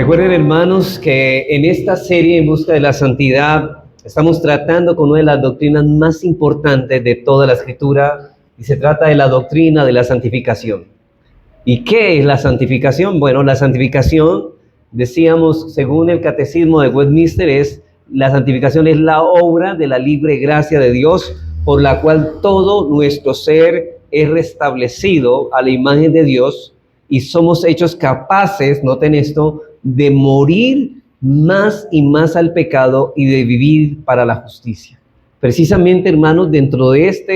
Recuerden, hermanos, que en esta serie En Busca de la Santidad estamos tratando con una de las doctrinas más importantes de toda la Escritura, y se trata de la doctrina de la santificación. ¿Y qué es la santificación? Bueno, la santificación, decíamos, según el Catecismo de Westminster, la santificación es la obra de la libre gracia de Dios, por la cual todo nuestro ser es restablecido a la imagen de Dios y somos hechos capaces, noten esto, de morir más y más al pecado y de vivir para la justicia. Precisamente, hermanos, dentro de esta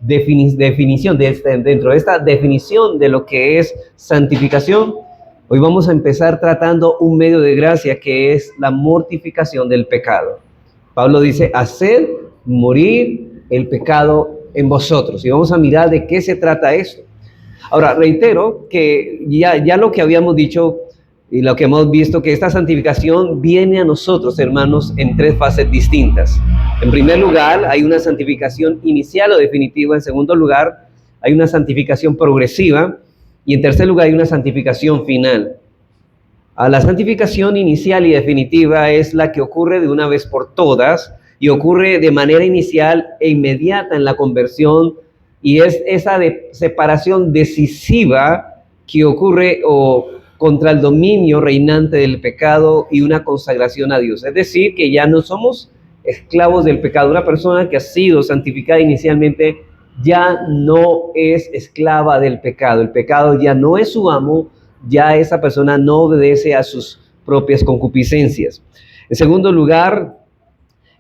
definición de lo que es santificación, hoy vamos a empezar tratando un medio de gracia que es la mortificación del pecado. Pablo dice, haced morir el pecado en vosotros. Y vamos a mirar de qué se trata esto. Ahora, reitero que ya lo que habíamos dicho y lo que hemos visto, que esta santificación viene a nosotros, hermanos, en tres fases distintas. En primer lugar, hay una santificación inicial o definitiva. En segundo lugar, hay una santificación progresiva. Y en tercer lugar, hay una santificación final. La santificación inicial y definitiva es la que ocurre de una vez por todas y ocurre de manera inicial e inmediata en la conversión, y es esa separación decisiva que ocurre contra el dominio reinante del pecado y una consagración a Dios. Es decir, que ya no somos esclavos del pecado. Una persona que ha sido santificada inicialmente ya no es esclava del pecado. El pecado ya no es su amo, ya esa persona no obedece a sus propias concupiscencias. En segundo lugar,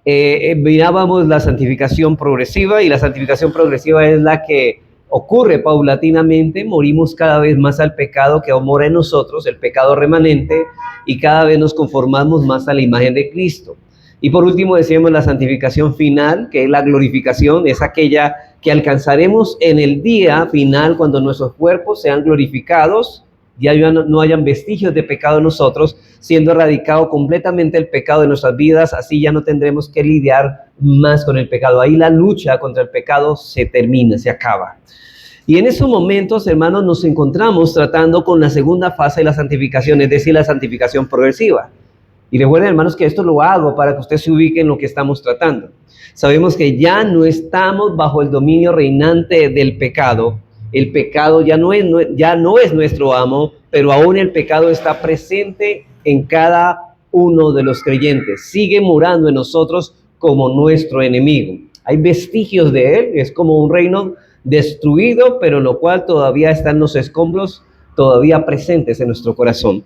mirábamos la santificación progresiva, y la santificación progresiva es la que ocurre paulatinamente. Morimos cada vez más al pecado que mora en nosotros, el pecado remanente, y cada vez nos conformamos más a la imagen de Cristo. Y por último decíamos la santificación final, que es la glorificación, es aquella que alcanzaremos en el día final cuando nuestros cuerpos sean glorificados, ya no hayan vestigios de pecado en nosotros, siendo erradicado completamente el pecado de nuestras vidas. Así ya no tendremos que lidiar más con el pecado. Ahí la lucha contra el pecado se termina, se acaba. Y en esos momentos, hermanos, nos encontramos tratando con la segunda fase de la santificación, es decir, la santificación progresiva. Y recuerden, hermanos, que esto lo hago para que usted se ubique en lo que estamos tratando. Sabemos que ya no estamos bajo el dominio reinante del pecado. El pecado ya no es nuestro amo, pero aún el pecado está presente en cada uno de los creyentes. Sigue morando en nosotros como nuestro enemigo. Hay vestigios de él, es como un reino destruido, pero lo cual todavía están los escombros, todavía presentes en nuestro corazón.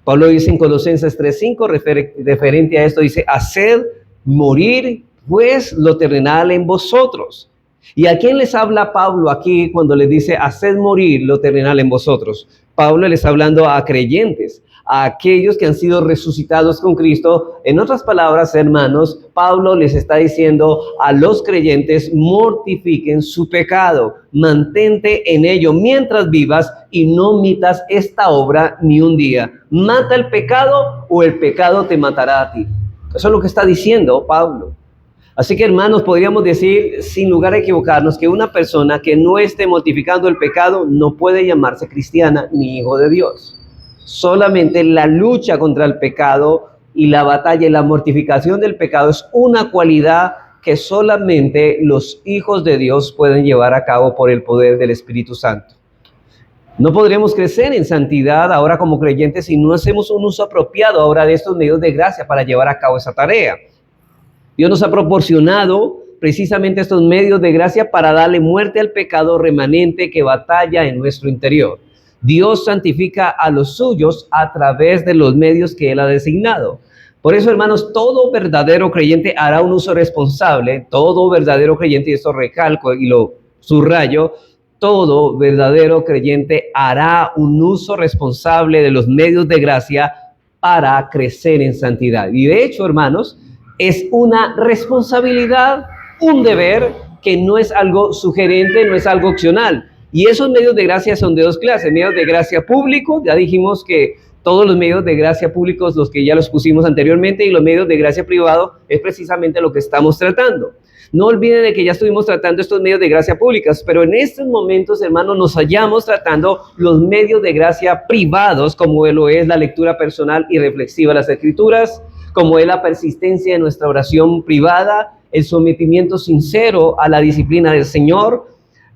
Pablo dice en Colosenses 3:5, referente a esto, dice, haced morir pues lo terrenal en vosotros. ¿Y a quién les habla Pablo aquí cuando les dice, haced morir lo terrenal en vosotros? Pablo les está hablando a creyentes, a aquellos que han sido resucitados con Cristo. En otras palabras, hermanos, Pablo les está diciendo a los creyentes, mortifiquen su pecado, mantente en ello mientras vivas y no omitas esta obra ni un día. Mata el pecado o el pecado te matará a ti. Eso es lo que está diciendo Pablo. Así que, hermanos, podríamos decir, sin lugar a equivocarnos, que una persona que no esté mortificando el pecado no puede llamarse cristiana ni hijo de Dios. Solamente la lucha contra el pecado y la batalla y la mortificación del pecado es una cualidad que solamente los hijos de Dios pueden llevar a cabo por el poder del Espíritu Santo. No podremos crecer en santidad ahora como creyentes si no hacemos un uso apropiado ahora de estos medios de gracia para llevar a cabo esa tarea. Dios nos ha proporcionado precisamente estos medios de gracia para darle muerte al pecado remanente que batalla en nuestro interior. Dios santifica a los suyos a través de los medios que Él ha designado. Por eso, hermanos, todo verdadero creyente hará un uso responsable. Todo verdadero creyente, y esto recalco y lo subrayo, todo verdadero creyente hará un uso responsable de los medios de gracia para crecer en santidad. Y de hecho, hermanos, es una responsabilidad, un deber, que no es algo sugerente, no es algo opcional. Y esos medios de gracia son de dos clases: medios de gracia públicos, ya dijimos que todos los medios de gracia públicos, los que ya los pusimos anteriormente, y los medios de gracia privado es precisamente lo que estamos tratando. No olviden de que ya estuvimos tratando estos medios de gracia públicas, pero en estos momentos, hermanos, nos hallamos tratando los medios de gracia privados, como lo es la lectura personal y reflexiva de las Escrituras, como es la persistencia de nuestra oración privada, el sometimiento sincero a la disciplina del Señor,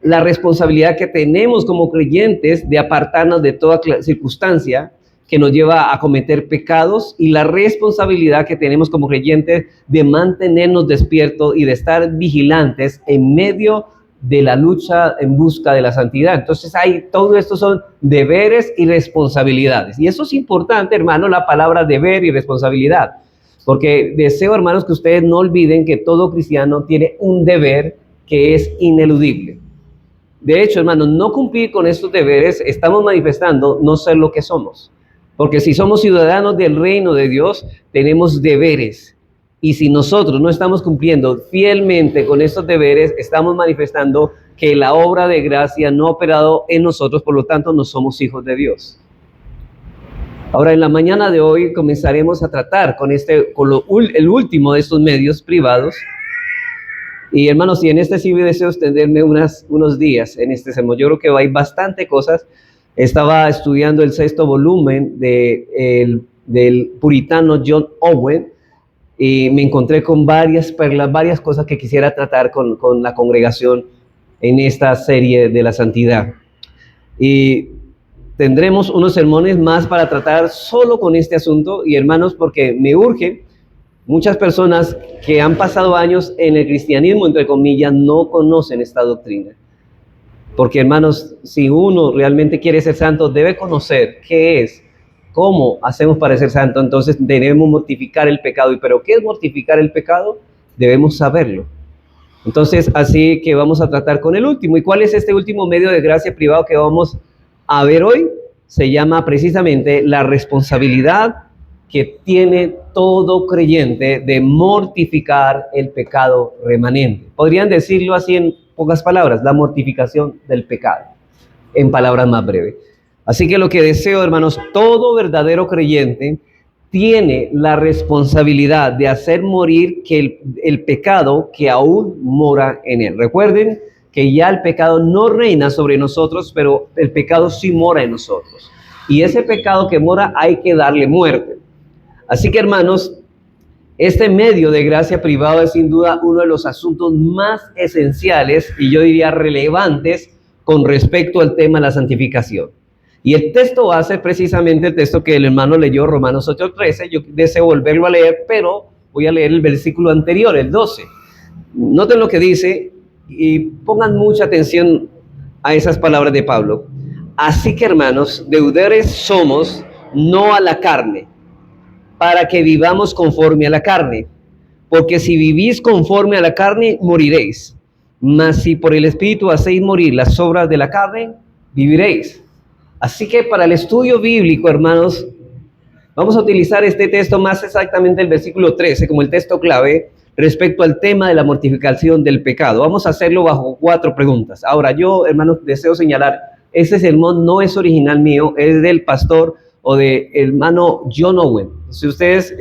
la responsabilidad que tenemos como creyentes de apartarnos de toda circunstancia que nos lleva a cometer pecados, y la responsabilidad que tenemos como creyentes de mantenernos despiertos y de estar vigilantes en medio de la lucha en busca de la santidad. Entonces todo esto son deberes y responsabilidades. Y eso es importante, hermano, la palabra deber y responsabilidad, porque deseo, hermanos, que ustedes no olviden que todo cristiano tiene un deber que es ineludible. De hecho, hermanos, no cumplir con estos deberes estamos manifestando no ser lo que somos. Porque si somos ciudadanos del reino de Dios, tenemos deberes. Y si nosotros no estamos cumpliendo fielmente con estos deberes, estamos manifestando que la obra de gracia no ha operado en nosotros, por lo tanto no somos hijos de Dios. Ahora, en la mañana de hoy comenzaremos a tratar con el último de estos medios privados. Y hermanos, si en este sí deseo extenderme unos días en este sermón, yo creo que hay bastante cosas. Estaba estudiando el 6º volumen del puritano John Owen y me encontré con varias perlas, varias cosas que quisiera tratar con la congregación en esta serie de la santidad. Y tendremos unos sermones más para tratar solo con este asunto. Y hermanos, porque me urge, muchas personas que han pasado años en el cristianismo, entre comillas, no conocen esta doctrina. Porque, hermanos, si uno realmente quiere ser santo, debe conocer qué es, cómo hacemos para ser santo. Entonces debemos mortificar el pecado. ¿Pero qué es mortificar el pecado? Debemos saberlo. Entonces, así que vamos a tratar con el último. ¿Y cuál es este último medio de gracia privado que vamos a ver hoy? Se llama precisamente la responsabilidad que tiene todo creyente de mortificar el pecado remanente. Podrían decirlo así en pocas palabras, la mortificación del pecado, en palabras más breves. Así que lo que deseo, hermanos, todo verdadero creyente tiene la responsabilidad de hacer morir el pecado que aún mora en él. Recuerden que ya el pecado no reina sobre nosotros, pero el pecado sí mora en nosotros. Y ese pecado que mora hay que darle muerte. Así que, hermanos, este medio de gracia privado es sin duda uno de los asuntos más esenciales y yo diría relevantes con respecto al tema de la santificación. Y el texto base es precisamente el texto que el hermano leyó, Romanos 8:13. Yo deseo volverlo a leer, pero voy a leer el versículo anterior, el 12. Noten lo que dice y pongan mucha atención a esas palabras de Pablo. Así que, hermanos, deudores somos, no a la carne, para que vivamos conforme a la carne. Porque si vivís conforme a la carne, moriréis. Mas si por el Espíritu hacéis morir las obras de la carne, viviréis. Así que para el estudio bíblico, hermanos, vamos a utilizar este texto, más exactamente el versículo 13, como el texto clave respecto al tema de la mortificación del pecado. Vamos a hacerlo bajo 4 preguntas. Ahora, yo, hermanos, deseo señalar, este sermón no es original mío, es del pastor o de hermano John Owen. Si ustedes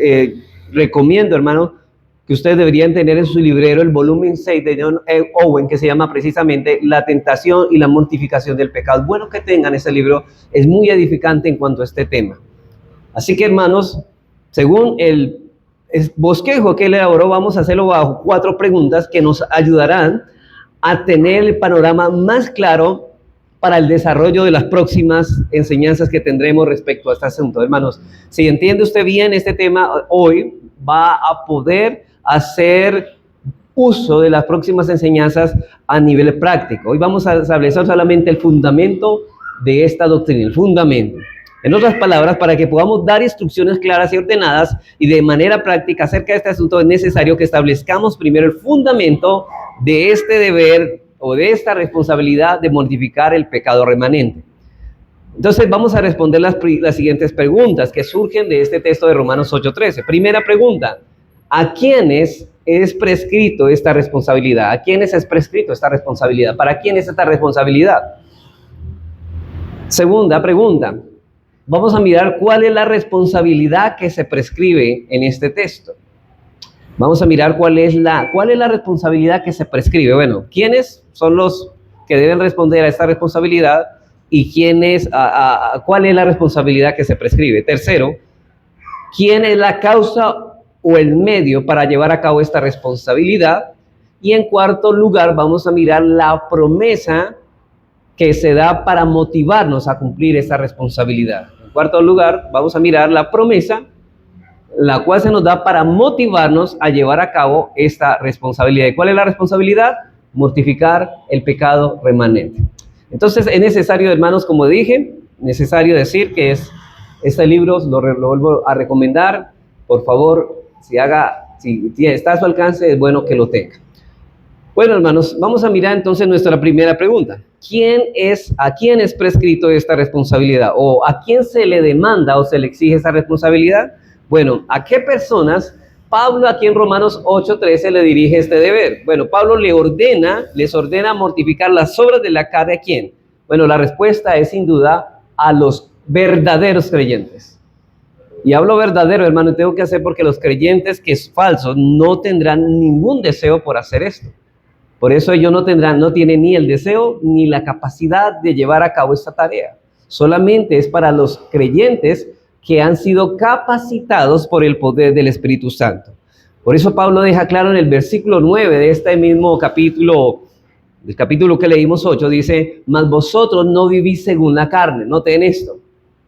recomiendo, hermano, que ustedes deberían tener en su librero el volumen 6 de John Owen, que se llama precisamente La tentación y la mortificación del pecado. Bueno que tengan ese libro, es muy edificante en cuanto a este tema. Así que, hermanos, según el bosquejo que él elaboró, vamos a hacerlo bajo 4 preguntas que nos ayudarán a tener el panorama más claro para el desarrollo de las próximas enseñanzas que tendremos respecto a este asunto. Hermanos, si entiende usted bien este tema, hoy va a poder hacer uso de las próximas enseñanzas a nivel práctico. Hoy vamos a establecer solamente el fundamento de esta doctrina, el fundamento. En otras palabras, para que podamos dar instrucciones claras y ordenadas y de manera práctica acerca de este asunto, es necesario que establezcamos primero el fundamento de este deber o de esta responsabilidad de mortificar el pecado remanente. Entonces vamos a responder las siguientes preguntas que surgen de este texto de Romanos 8:13. Primera pregunta: ¿a quiénes es prescrito esta responsabilidad? ¿A quiénes es prescrito esta responsabilidad? ¿Para quién es esta responsabilidad? Segunda pregunta: vamos a mirar cuál es la responsabilidad que se prescribe en este texto. Vamos a mirar cuál es la responsabilidad que se prescribe. Bueno, ¿quiénes son los que deben responder a esta responsabilidad y cuál es la responsabilidad que se prescribe? Tercero, ¿quién es la causa o el medio para llevar a cabo esta responsabilidad? Y en cuarto lugar, vamos a mirar la promesa que se da para motivarnos a cumplir esta responsabilidad. En cuarto lugar, vamos a mirar la promesa, la cual se nos da para motivarnos a llevar a cabo esta responsabilidad. ¿Y cuál es la responsabilidad? Mortificar el pecado remanente. Entonces es necesario, hermanos, como dije, necesario decir que este libro lo vuelvo a recomendar. Por favor, si está a su alcance, es bueno que lo tenga. Bueno, hermanos, vamos a mirar entonces nuestra primera pregunta. ¿A quién es prescrito esta responsabilidad? ¿O a quién se le demanda o se le exige esta responsabilidad? Bueno, ¿a qué personas Pablo aquí en Romanos 8:13 le dirige este deber? Bueno, Pablo les ordena mortificar las obras de la carne. ¿A quién? Bueno, la respuesta es sin duda a los verdaderos creyentes. Y hablo verdadero, hermano, tengo que hacer porque los creyentes que es falso no tendrán ningún deseo por hacer esto. Por eso ellos no tienen ni el deseo ni la capacidad de llevar a cabo esta tarea. Solamente es para los creyentes que han sido capacitados por el poder del Espíritu Santo. Por eso Pablo deja claro en el versículo 9 de este mismo capítulo, del capítulo que leímos 8, dice: mas vosotros no vivís según la carne. Noten esto.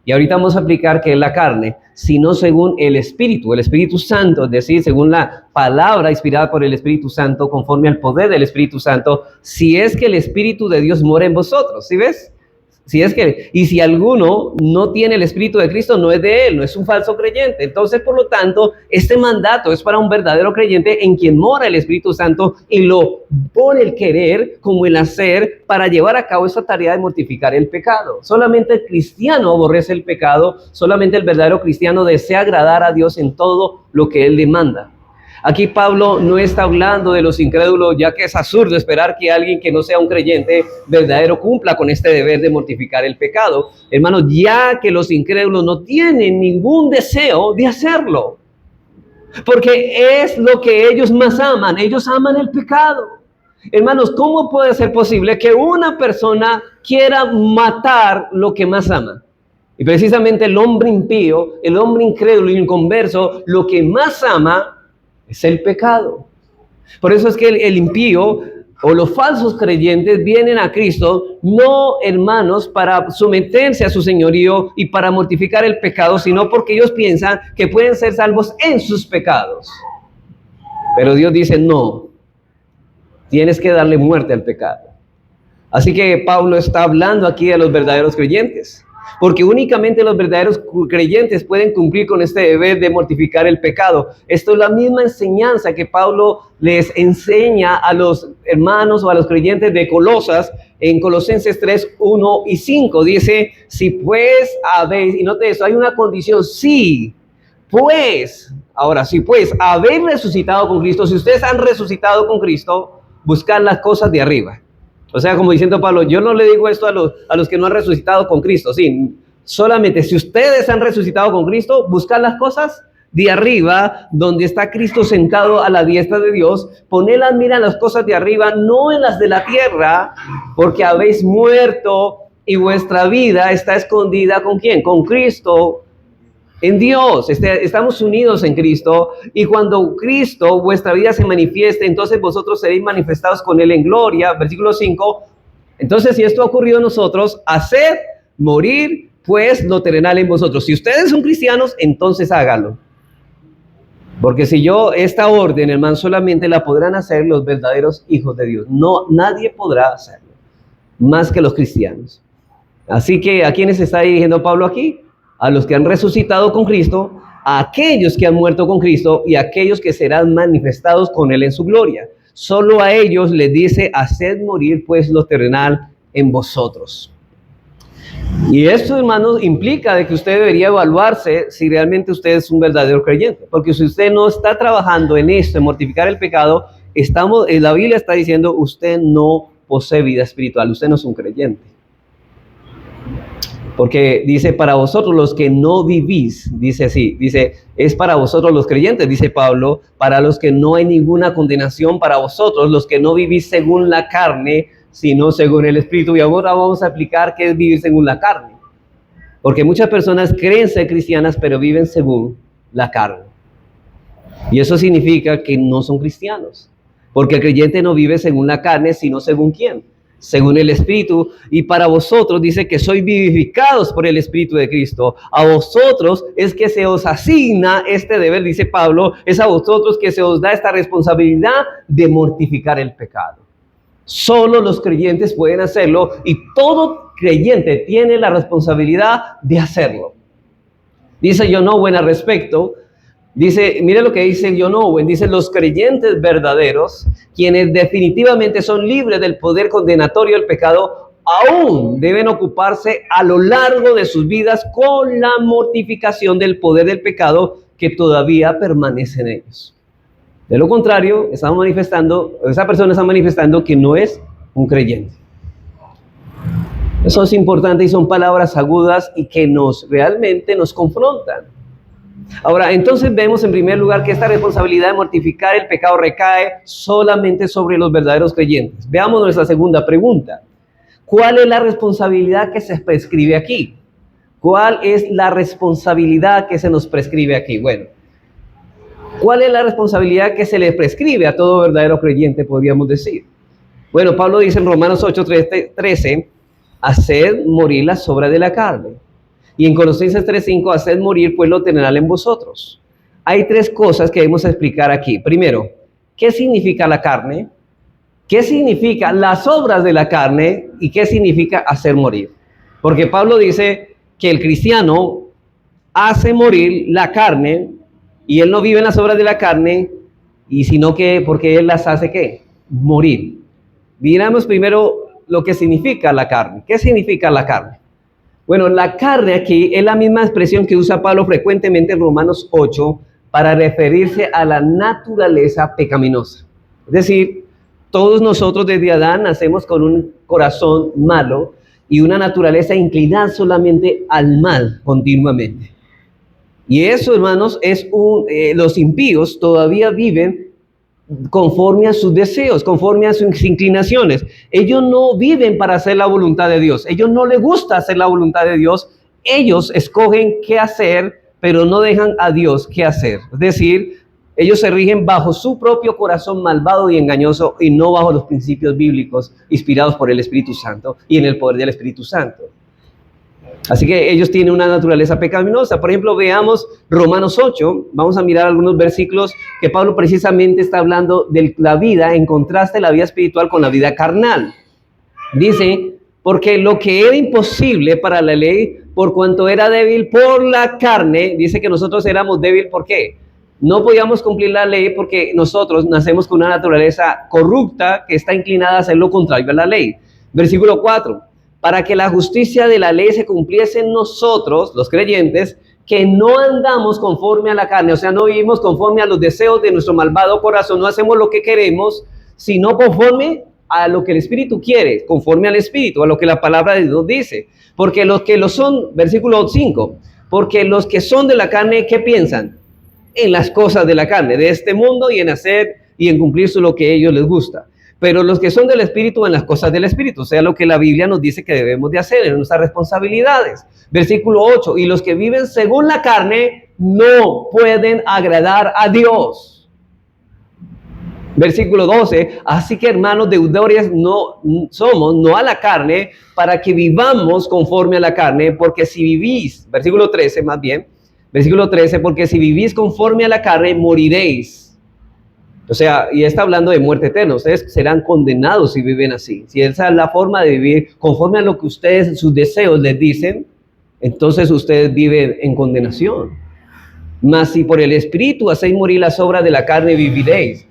Y ahorita vamos a aplicar qué es la carne, sino según el Espíritu Santo, es decir, según la palabra inspirada por el Espíritu Santo, conforme al poder del Espíritu Santo, si es que el Espíritu de Dios mora en vosotros. ¿Sí ves? Y si alguno no tiene el Espíritu de Cristo, no es de él, no es un falso creyente. Entonces, por lo tanto, este mandato es para un verdadero creyente en quien mora el Espíritu Santo y lo pone el querer como el hacer para llevar a cabo esta tarea de mortificar el pecado. Solamente el cristiano aborrece el pecado, solamente el verdadero cristiano desea agradar a Dios en todo lo que él demanda. Aquí Pablo no está hablando de los incrédulos, ya que es absurdo esperar que alguien que no sea un creyente verdadero cumpla con este deber de mortificar el pecado. Hermanos, ya que los incrédulos no tienen ningún deseo de hacerlo, porque es lo que ellos más aman. Ellos aman el pecado. Hermanos, ¿cómo puede ser posible que una persona quiera matar lo que más ama? Y precisamente el hombre impío, el hombre incrédulo y inconverso, lo que más ama es el pecado. Por eso es que el impío o los falsos creyentes vienen a Cristo, no, hermanos, para someterse a su señorío y para mortificar el pecado, sino porque ellos piensan que pueden ser salvos en sus pecados. Pero Dios dice: no, tienes que darle muerte al pecado. Así que Pablo está hablando aquí de los verdaderos creyentes, porque únicamente los verdaderos creyentes pueden cumplir con este deber de mortificar el pecado. Esto es la misma enseñanza que Pablo les enseña a los hermanos o a los creyentes de Colosas en Colosenses 3, 1 y 5. Dice: si pues habéis, y note eso, hay una condición, si pues habéis resucitado con Cristo, si ustedes han resucitado con Cristo, buscad las cosas de arriba. O sea, como diciendo Pablo, yo no le digo esto a los que no han resucitado con Cristo. Sí, solamente si ustedes han resucitado con Cristo, buscad las cosas de arriba, donde está Cristo sentado a la diestra de Dios. Poned las miras en las cosas de arriba, no en las de la tierra, porque habéis muerto y vuestra vida está escondida ¿con quién? Con Cristo en Dios. Estamos unidos en Cristo, y cuando Cristo, vuestra vida, se manifieste, entonces vosotros seréis manifestados con Él en gloria. Versículo 5. Entonces, si esto ha ocurrido en nosotros, haced morir pues lo terrenal en vosotros. Si ustedes son cristianos, entonces háganlo. Porque si esta orden, hermano, solamente la podrán hacer los verdaderos hijos de Dios. No, nadie podrá hacerlo, más que los cristianos. Así que, ¿a quiénes está dirigiendo Pablo aquí? A los que han resucitado con Cristo, a aquellos que han muerto con Cristo y a aquellos que serán manifestados con Él en su gloria. Solo a ellos les dice: haced morir pues lo terrenal en vosotros. Y esto, hermanos, implica de que usted debería evaluarse si realmente usted es un verdadero creyente. Porque si usted no está trabajando en esto, en mortificar el pecado, la Biblia está diciendo: usted no posee vida espiritual, usted no es un creyente. Porque dice, para vosotros los que no vivís, dice así, dice, es para vosotros los creyentes, dice Pablo, para los que no hay ninguna condenación, para vosotros los que no vivís según la carne, sino según el Espíritu. Y ahora vamos a explicar qué es vivir según la carne. Porque muchas personas creen ser cristianas, pero viven según la carne. Y eso significa que no son cristianos. Porque el creyente no vive según la carne, sino según ¿quién? Según el Espíritu. Y para vosotros dice que sois vivificados por el Espíritu de Cristo. A vosotros es que se os asigna este deber, dice Pablo, es a vosotros que se os da esta responsabilidad de mortificar el pecado. Solo los creyentes pueden hacerlo y todo creyente tiene la responsabilidad de hacerlo. Dice John Owen al respecto, dice, mire lo que dice John Owen, dice, los creyentes verdaderos, quienes definitivamente son libres del poder condenatorio del pecado, aún deben ocuparse a lo largo de sus vidas con la mortificación del poder del pecado que todavía permanece en ellos. De lo contrario, esa persona está manifestando que no es un creyente. Eso es importante y son palabras agudas y que realmente nos confrontan. Ahora, entonces vemos en primer lugar que esta responsabilidad de mortificar el pecado recae solamente sobre los verdaderos creyentes. Veamos nuestra segunda pregunta. ¿Cuál es la responsabilidad que se prescribe aquí? ¿Cuál es la responsabilidad que se nos prescribe aquí? Bueno, ¿cuál es la responsabilidad que se le prescribe a todo verdadero creyente, podríamos decir? Bueno, Pablo dice en Romanos 8:13, haced morir las obras de la carne. Y en Colosenses 3:5, haced morir, pues lo tendrán en vosotros. Hay tres cosas que debemos explicar aquí. Primero, ¿qué significa la carne? ¿Qué significa las obras de la carne? ¿Y qué significa hacer morir? Porque Pablo dice que el cristiano hace morir la carne y él no vive en las obras de la carne, y sino que porque él las hace ¿qué? Morir. Miramos primero lo que significa la carne. ¿Qué significa la carne? Bueno, la carne aquí es la misma expresión que usa Pablo frecuentemente en Romanos 8 para referirse a la naturaleza pecaminosa. Es decir, todos nosotros desde Adán nacemos con un corazón malo y una naturaleza inclinada solamente al mal continuamente. Y eso, hermanos, los impíos todavía viven conforme a sus deseos, conforme a sus inclinaciones. Ellos no viven para hacer la voluntad de Dios. Ellos no les gusta hacer la voluntad de Dios. Ellos escogen qué hacer, pero no dejan a Dios qué hacer. Es decir, ellos se rigen bajo su propio corazón malvado y engañoso y no bajo los principios bíblicos inspirados por el Espíritu Santo y en el poder del Espíritu Santo. Así que ellos tienen una naturaleza pecaminosa. Por ejemplo, veamos Romanos 8. Vamos a mirar algunos versículos que Pablo precisamente está hablando de la vida, en contraste de la vida espiritual con la vida carnal. Dice, porque lo que era imposible para la ley, por cuanto era débil por la carne, dice que nosotros éramos débiles, ¿por qué? No podíamos cumplir la ley porque nosotros nacemos con una naturaleza corrupta que está inclinada a hacer lo contrario a la ley. Versículo 4. Para que la justicia de la ley se cumpliese en nosotros, los creyentes, que no andamos conforme a la carne, o sea, no vivimos conforme a los deseos de nuestro malvado corazón, no hacemos lo que queremos, sino conforme a lo que el Espíritu quiere, conforme al Espíritu, a lo que la palabra de Dios dice. Porque los que lo son, versículo 5, porque los que son de la carne, ¿qué piensan? En las cosas de la carne, de este mundo, y en hacer y en cumplir lo que a ellos les gusta. Pero los que son del Espíritu, en las cosas del Espíritu, o sea, lo que la Biblia nos dice que debemos de hacer en nuestras responsabilidades. Versículo 8, y los que viven según la carne no pueden agradar a Dios. Versículo 12, así que hermanos, deudores no somos, no a la carne, para que vivamos conforme a la carne, porque si vivís, versículo 13 más bien, versículo 13, porque si vivís conforme a la carne, moriréis. O sea, y está hablando de muerte eterna. Ustedes serán condenados si viven así. Si esa es la forma de vivir, conforme a lo que ustedes, sus deseos les dicen, entonces ustedes viven en condenación. Mas si por el Espíritu hacéis morir las obras de la carne, viviréis.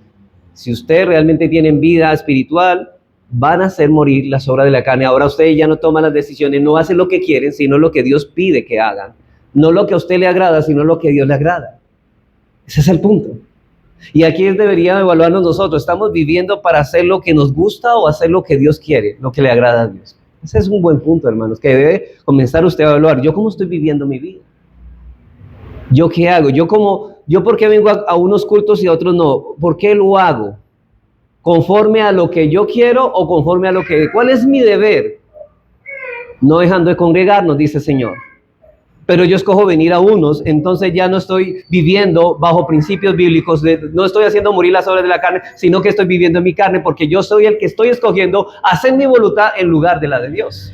Si ustedes realmente tienen vida espiritual, van a hacer morir las obras de la carne. Ahora ustedes ya no toman las decisiones, no hacen lo que quieren, sino lo que Dios pide que hagan. No lo que a usted le agrada, sino lo que a Dios le agrada. Ese es el punto. Y aquí deberíamos evaluarnos nosotros. ¿Estamos viviendo para hacer lo que nos gusta o hacer lo que Dios quiere, lo que le agrada a Dios? Ese es un buen punto, hermanos, que debe comenzar usted a evaluar. ¿Yo cómo estoy viviendo mi vida? ¿Yo qué hago? ¿Yo por qué vengo a unos cultos y a otros no? ¿Por qué lo hago? ¿Conforme a lo que yo quiero o conforme a lo que... ¿Cuál es mi deber? No dejando de congregarnos, dice el Señor. Pero yo escojo venir a unos, entonces ya no estoy viviendo bajo principios bíblicos, no estoy haciendo morir las obras de la carne, sino que estoy viviendo en mi carne, porque yo soy el que estoy escogiendo hacer mi voluntad en lugar de la de Dios.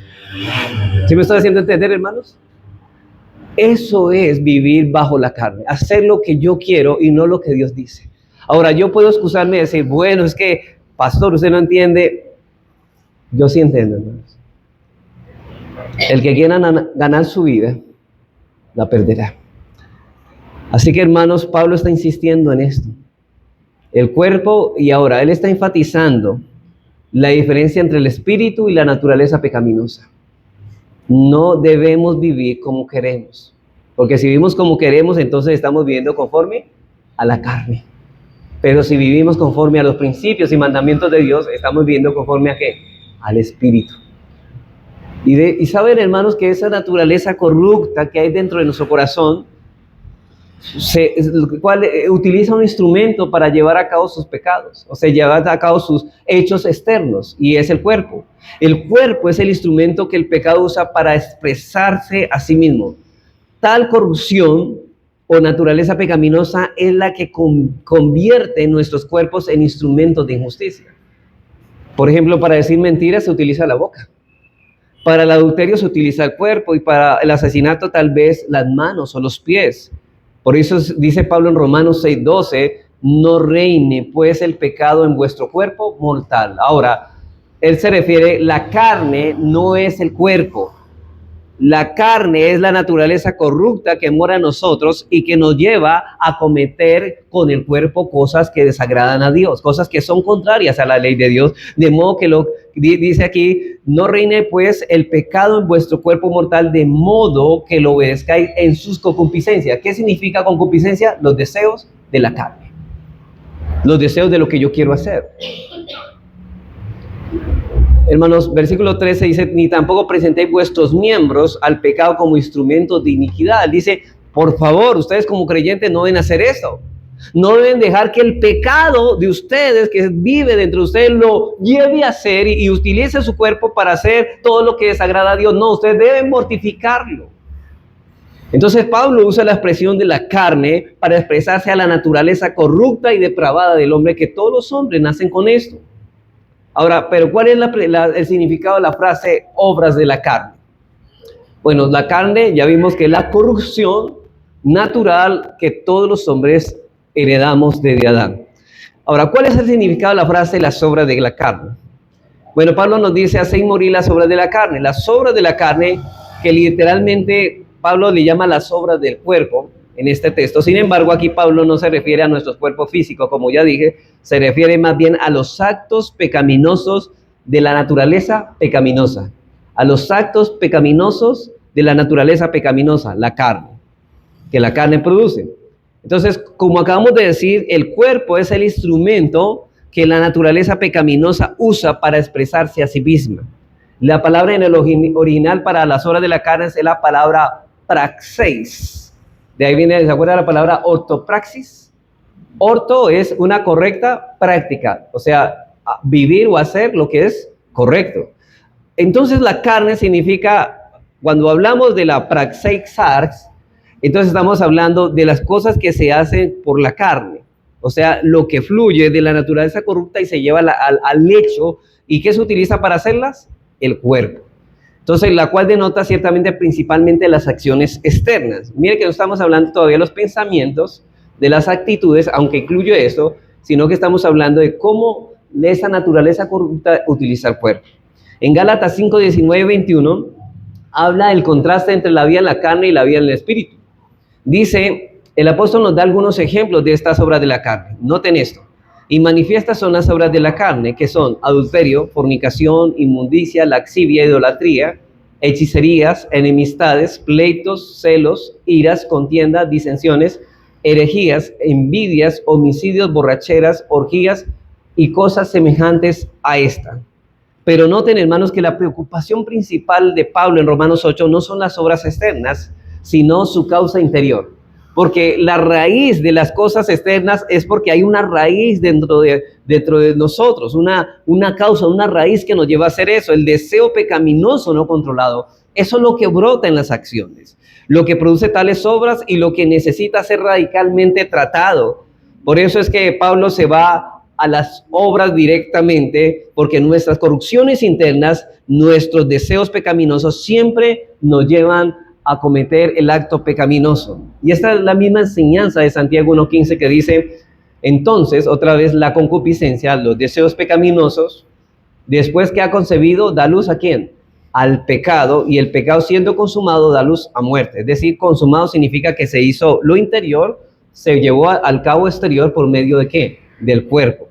¿Sí me estoy haciendo entender, hermanos? Eso es vivir bajo la carne, hacer lo que yo quiero y no lo que Dios dice. Ahora, yo puedo excusarme y decir, bueno, es que, pastor, usted no entiende. Yo sí entiendo, hermanos. El que quiera ganar su vida, la perderá. Así que, hermanos, Pablo está insistiendo en esto. El cuerpo, y ahora él está enfatizando la diferencia entre el espíritu y la naturaleza pecaminosa. No debemos vivir como queremos, porque si vivimos como queremos, entonces estamos viviendo conforme a la carne. Pero si vivimos conforme a los principios y mandamientos de Dios, estamos viviendo conforme a ¿qué? Al espíritu. Y saben, hermanos, que esa naturaleza corrupta que hay dentro de nuestro corazón, utiliza un instrumento para llevar a cabo sus pecados, o sea, llevar a cabo sus hechos externos, y es el cuerpo. El cuerpo es el instrumento que el pecado usa para expresarse a sí mismo. Tal corrupción o naturaleza pecaminosa es la que convierte nuestros cuerpos en instrumentos de injusticia. Por ejemplo, para decir mentiras se utiliza la boca. Para el adulterio se utiliza el cuerpo, y para el asesinato tal vez las manos o los pies. Por eso dice Pablo en Romanos 6:12, no reine pues el pecado en vuestro cuerpo mortal. Ahora, él se refiere, la carne no es el cuerpo. La carne es la naturaleza corrupta que mora en nosotros y que nos lleva a cometer con el cuerpo cosas que desagradan a Dios, cosas que son contrarias a la ley de Dios. De modo que lo dice aquí, no reine pues el pecado en vuestro cuerpo mortal, de modo que lo obedezcáis en sus concupiscencias. ¿Qué significa concupiscencia? Los deseos de la carne, los deseos de lo que yo quiero hacer. Hermanos, versículo 13 dice, ni tampoco presentéis vuestros miembros al pecado como instrumentos de iniquidad. Dice, por favor, ustedes como creyentes no deben hacer esto. No deben dejar que el pecado de ustedes, que vive dentro de ustedes, lo lleve a hacer y utilice su cuerpo para hacer todo lo que desagrada a Dios. No, ustedes deben mortificarlo. Entonces Pablo usa la expresión de la carne para expresarse a la naturaleza corrupta y depravada del hombre, que todos los hombres nacen con esto. Ahora, pero ¿cuál es el significado de la frase obras de la carne? Bueno, la carne ya vimos que es la corrupción natural que todos los hombres heredamos desde Adán. Ahora, ¿cuál es el significado de la frase las obras de la carne? Bueno, Pablo nos dice, hacéis morir las obras de la carne. Las obras de la carne, que literalmente Pablo le llama las obras del cuerpo en este texto. Sin embargo, aquí Pablo no se refiere a nuestros cuerpos físicos, como ya dije, se refiere más bien a los actos pecaminosos de la naturaleza pecaminosa. A los actos pecaminosos de la naturaleza pecaminosa, la carne, que la carne produce. Entonces, como acabamos de decir, el cuerpo es el instrumento que la naturaleza pecaminosa usa para expresarse a sí misma. La palabra en el original para las obras de la carne es la palabra praxeis. De ahí viene, ¿se acuerda la palabra ortopraxis? Orto es una correcta práctica, o sea, vivir o hacer lo que es correcto. Entonces la carne significa, cuando hablamos de la praxeixarx, entonces estamos hablando de las cosas que se hacen por la carne, o sea, lo que fluye de la naturaleza corrupta y se lleva al hecho. ¿Y qué se utiliza para hacerlas? El cuerpo. Entonces, la cual denota ciertamente principalmente las acciones externas. Mire que no estamos hablando todavía de los pensamientos, de las actitudes, aunque incluye eso, sino que estamos hablando de cómo esa naturaleza corrupta utiliza el cuerpo. En Gálatas 5, 19 y 21, habla del contraste entre la vida en la carne y la vida en el espíritu. Dice, el apóstol nos da algunos ejemplos de estas obras de la carne. Noten esto. Y manifiestas son las obras de la carne, que son adulterio, fornicación, inmundicia, laxivia, idolatría, hechicerías, enemistades, pleitos, celos, iras, contiendas, disensiones, herejías, envidias, homicidios, borracheras, orgías y cosas semejantes a esta. Pero noten, hermanos, que la preocupación principal de Pablo en Romanos 8 no son las obras externas, sino su causa interior. Porque la raíz de las cosas externas es porque hay una raíz dentro de nosotros, una causa, una raíz que nos lleva a hacer eso, el deseo pecaminoso no controlado. Eso es lo que brota en las acciones, lo que produce tales obras y lo que necesita ser radicalmente tratado. Por eso es que Pablo se va a las obras directamente, porque nuestras corrupciones internas, nuestros deseos pecaminosos siempre nos llevan a cometer el acto pecaminoso. Y esta es la misma enseñanza de Santiago 1:15 que dice, entonces, otra vez, la concupiscencia, los deseos pecaminosos, después que ha concebido, da luz ¿a quién? Al pecado, y el pecado siendo consumado da luz a muerte. Es decir, consumado significa que se hizo lo interior, se llevó al cabo exterior por medio de ¿qué? Del cuerpo.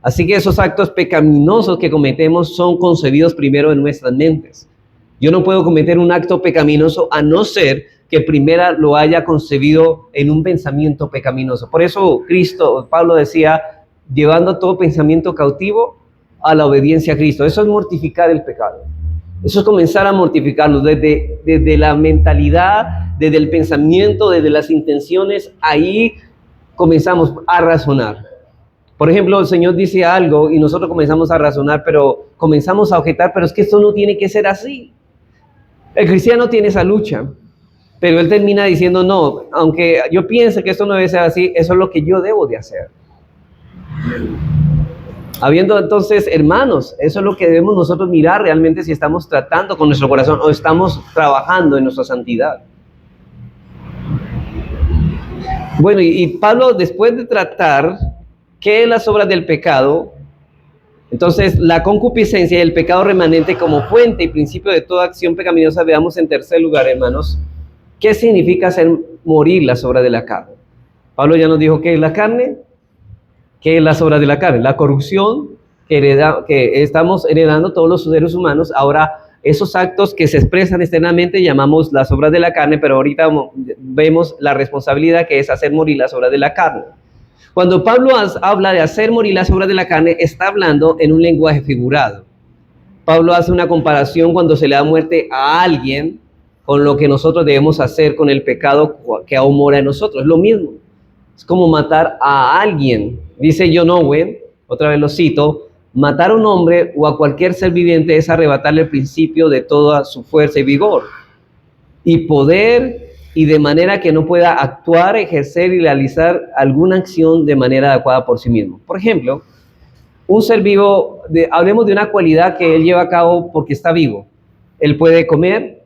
Así que esos actos pecaminosos que cometemos son concebidos primero en nuestras mentes. Yo no puedo cometer un acto pecaminoso a no ser que primero lo haya concebido en un pensamiento pecaminoso. Por eso Pablo decía, llevando todo pensamiento cautivo a la obediencia a Cristo. Eso es mortificar el pecado. Eso es comenzar a mortificarlo desde la mentalidad, desde el pensamiento, desde las intenciones. Ahí comenzamos a razonar. Por ejemplo, el Señor dice algo y nosotros comenzamos a razonar, pero comenzamos a objetar, pero es que esto no tiene que ser así. El cristiano tiene esa lucha, pero él termina diciendo, no, aunque yo piense que esto no debe ser así, eso es lo que yo debo de hacer. Habiendo entonces, hermanos, eso es lo que debemos nosotros mirar realmente si estamos tratando con nuestro corazón o estamos trabajando en nuestra santidad. Bueno, y Pablo, después de tratar qué es las obras del pecado, entonces la concupiscencia y el pecado remanente como fuente y principio de toda acción pecaminosa, veamos en tercer lugar, hermanos, qué significa hacer morir las obras de la carne. Pablo ya nos dijo qué es la carne, qué es las obras de la carne, la corrupción que estamos heredando todos los seres humanos. Ahora, esos actos que se expresan externamente llamamos las obras de la carne, pero ahorita vemos la responsabilidad que es hacer morir las obras de la carne. Cuando Pablo habla de hacer morir las obras de la carne, está hablando en un lenguaje figurado. Pablo hace una comparación cuando se le da muerte a alguien con lo que nosotros debemos hacer con el pecado que aún mora en nosotros. Es lo mismo. Es como matar a alguien. Dice John Owen, otra vez lo cito, matar a un hombre o a cualquier ser viviente es arrebatarle el principio de toda su fuerza y vigor y poder, y de manera que no pueda actuar, ejercer y realizar alguna acción de manera adecuada por sí mismo. Por ejemplo, un ser vivo, hablemos de una cualidad que él lleva a cabo porque está vivo. Él puede comer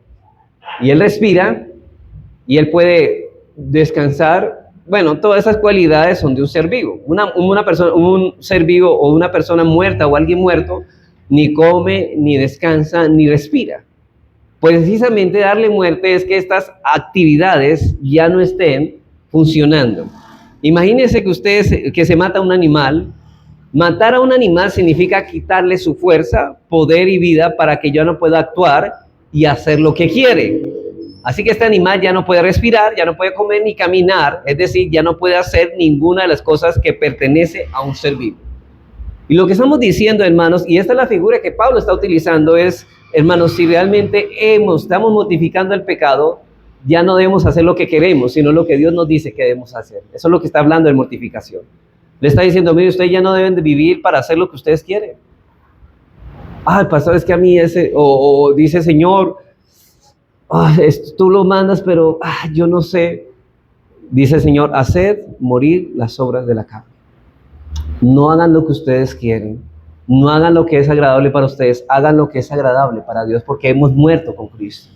y él respira y él puede descansar. Bueno, todas esas cualidades son de un ser vivo. Una persona, un ser vivo o una persona muerta o alguien muerto ni come, ni descansa, ni respira. Precisamente darle muerte es que estas actividades ya no estén funcionando. Imagínense que se mata a un animal. Matar a un animal significa quitarle su fuerza, poder y vida para que ya no pueda actuar y hacer lo que quiere. Así que este animal ya no puede respirar, ya no puede comer ni caminar, es decir, ya no puede hacer ninguna de las cosas que pertenece a un ser vivo. Y lo que estamos diciendo, hermanos, y esta es la figura que Pablo está utilizando, es, hermanos, si realmente estamos mortificando el pecado, ya no debemos hacer lo que queremos, sino lo que Dios nos dice que debemos hacer. Eso es lo que está hablando de mortificación. Le está diciendo, mire, ustedes ya no deben de vivir para hacer lo que ustedes quieren. Ah, pastor, es que a mí o dice, Señor, tú lo mandas, pero yo no sé. Dice el Señor, haced morir las obras de la carne. No hagan lo que ustedes quieren, no hagan lo que es agradable para ustedes, hagan lo que es agradable para Dios, porque hemos muerto con Cristo.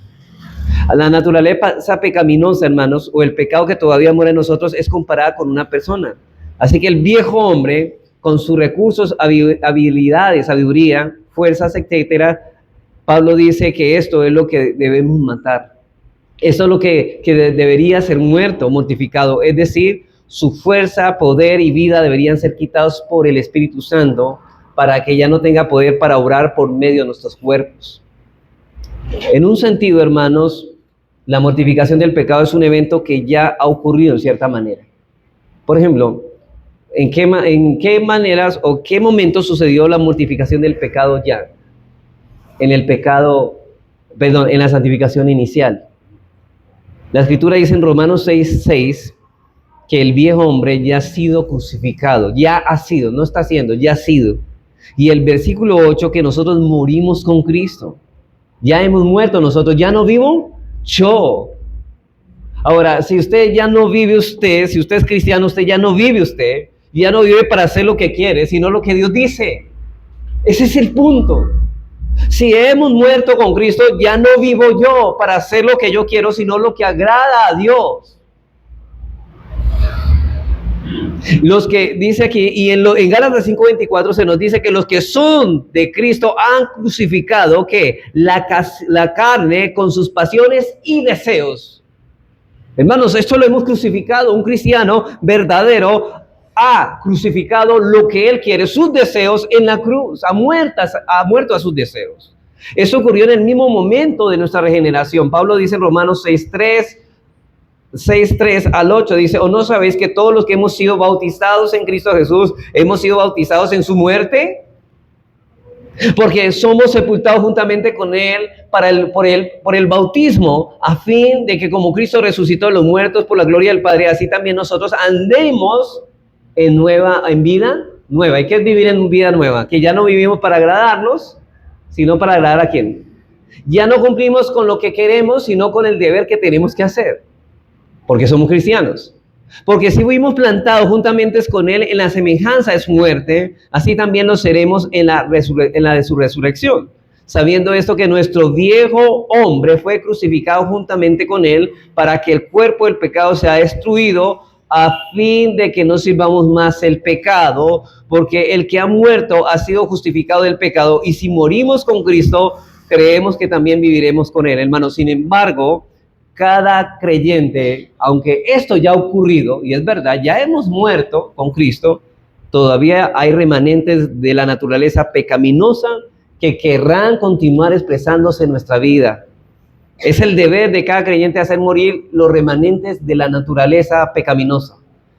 La naturaleza pecaminosa, hermanos, o el pecado que todavía muere en nosotros, es comparada con una persona. Así que el viejo hombre, con sus recursos, habilidades, sabiduría, fuerzas, etcétera, Pablo dice que esto es lo que debemos matar. Esto es lo que debería ser muerto, mortificado, es decir, su fuerza, poder y vida deberían ser quitados por el Espíritu Santo para que ya no tenga poder para obrar por medio de nuestros cuerpos. En un sentido, hermanos, la mortificación del pecado es un evento que ya ha ocurrido en cierta manera. Por ejemplo, ¿en qué maneras o qué momentos sucedió la mortificación del pecado ya? en el pecado, perdón, en la santificación inicial. La Escritura dice en Romanos 6:6 que el viejo hombre ya ha sido crucificado, ya ha sido, no está siendo, ya ha sido. Y el versículo 8 que nosotros morimos con Cristo. Ya hemos muerto nosotros, ya no vivo yo. Ahora, si usted ya no vive usted, si usted es cristiano, usted ya no vive usted, ya no vive para hacer lo que quiere, sino lo que Dios dice. Ese es el punto. Si hemos muerto con Cristo, ya no vivo yo para hacer lo que yo quiero, sino lo que agrada a Dios. Los que dice aquí, y en Gálatas 5:24 se nos dice que los que son de Cristo han crucificado que la carne con sus pasiones y deseos. Hermanos, esto lo hemos crucificado. Un cristiano verdadero ha crucificado lo que él quiere, sus deseos en la cruz, ha muerto a sus deseos. Eso ocurrió en el mismo momento de nuestra regeneración. Pablo dice en Romanos 6:3 al 8, dice, ¿o no sabéis que todos los que hemos sido bautizados en Cristo Jesús, hemos sido bautizados en su muerte? Porque somos sepultados juntamente con Él por el bautismo, a fin de que como Cristo resucitó de los muertos por la gloria del Padre, así también nosotros andemos en vida nueva. ¿Y qué es vivir en vida nueva? Que ya no vivimos para agradarlos, sino para agradar a ¿quién? Ya no cumplimos con lo que queremos, sino con el deber que tenemos que hacer. Porque somos cristianos. Porque si fuimos plantados juntamente con Él en la semejanza de su muerte, así también lo seremos en la de su resurrección. Sabiendo esto que nuestro viejo hombre fue crucificado juntamente con Él para que el cuerpo del pecado sea destruido, a fin de que no sirvamos más el pecado, porque el que ha muerto ha sido justificado del pecado, y si morimos con Cristo, creemos que también viviremos con Él, hermanos. Sin embargo, cada creyente, aunque esto ya ha ocurrido, y es verdad, ya hemos muerto con Cristo, todavía hay remanentes de la naturaleza pecaminosa que querrán continuar expresándose en nuestra vida. Es el deber de cada creyente hacer morir los remanentes de la naturaleza pecaminosa.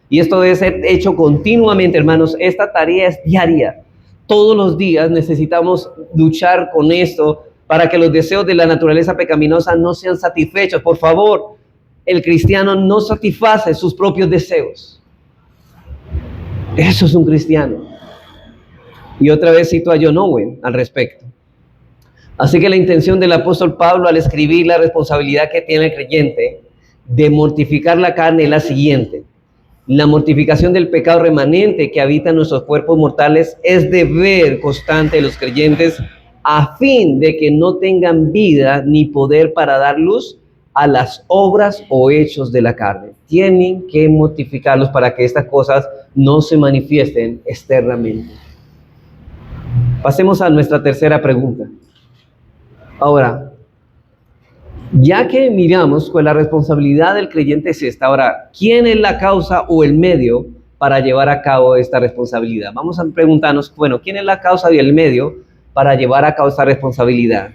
Y esto debe ser hecho continuamente, hermanos. Esta tarea es diaria. Todos los días necesitamos luchar con esto para que los deseos de la naturaleza pecaminosa no sean satisfechos. Por favor, el cristiano no satisface sus propios deseos. Eso es un cristiano. Y otra vez cito a John Owen al respecto. Así que la intención del apóstol Pablo al escribir la responsabilidad que tiene el creyente de mortificar la carne es la siguiente. La mortificación del pecado remanente que habita en nuestros cuerpos mortales es deber constante de los creyentes a fin de que no tengan vida ni poder para dar luz a las obras o hechos de la carne. Tienen que mortificarlos para que estas cosas no se manifiesten externamente. Pasemos a nuestra tercera pregunta. Ahora, ya que miramos pues la responsabilidad del creyente es esta, ahora, ¿quién es la causa o el medio para llevar a cabo esta responsabilidad? Vamos a preguntarnos, bueno, ¿quién es la causa y el medio para llevar a cabo esta responsabilidad?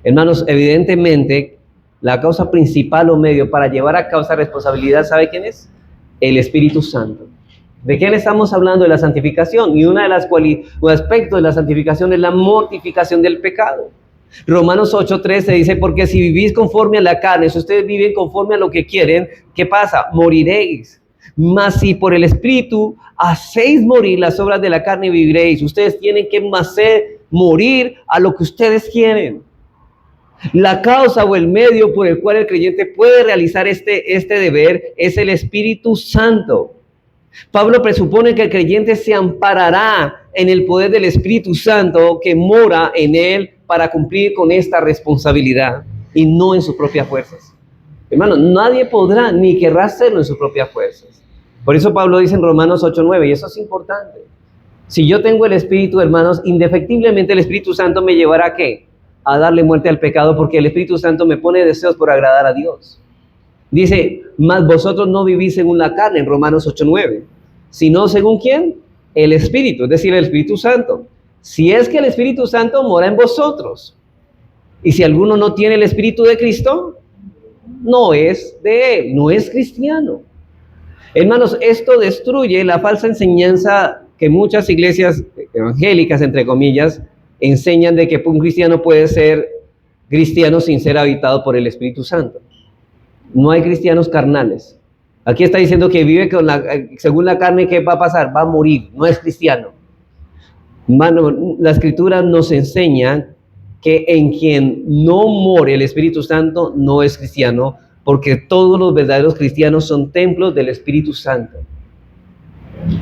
Hermanos, evidentemente, la causa principal o medio para llevar a cabo esta responsabilidad, ¿sabe quién es? El Espíritu Santo. ¿De quién estamos hablando? De la santificación. Y una de las aspectos de la santificación es la mortificación del pecado. Romanos 8:13 dice, porque si vivís conforme a la carne, si ustedes viven conforme a lo que quieren, ¿qué pasa? Moriréis. Mas si por el Espíritu hacéis morir las obras de la carne, viviréis. Ustedes tienen que hacer morir a lo que ustedes quieren. La causa o el medio por el cual el creyente puede realizar este deber es el Espíritu Santo. Pablo presupone que el creyente se amparará en el poder del Espíritu Santo que mora en él para cumplir con esta responsabilidad y no en sus propias fuerzas. Hermano, nadie podrá ni querrá hacerlo en sus propias fuerzas. Por eso Pablo dice en Romanos 8:9, y eso es importante. Si yo tengo el Espíritu, hermanos, indefectiblemente el Espíritu Santo me llevará ¿a qué? A darle muerte al pecado, porque el Espíritu Santo me pone deseos por agradar a Dios. Dice, mas vosotros no vivís según la carne, en Romanos 8:9, sino según ¿quién? El Espíritu, es decir, el Espíritu Santo. Si es que el Espíritu Santo mora en vosotros. Y si alguno no tiene el Espíritu de Cristo, no es de él, no es cristiano. Hermanos, esto destruye la falsa enseñanza que muchas iglesias evangélicas, entre comillas, enseñan de que un cristiano puede ser cristiano sin ser habitado por el Espíritu Santo. No hay cristianos carnales. Aquí está diciendo que vive según la carne. ¿Qué va a pasar? Va a morir. No es cristiano. Hermano, la Escritura nos enseña que en quien no more el Espíritu Santo no es cristiano, porque todos los verdaderos cristianos son templos del Espíritu Santo.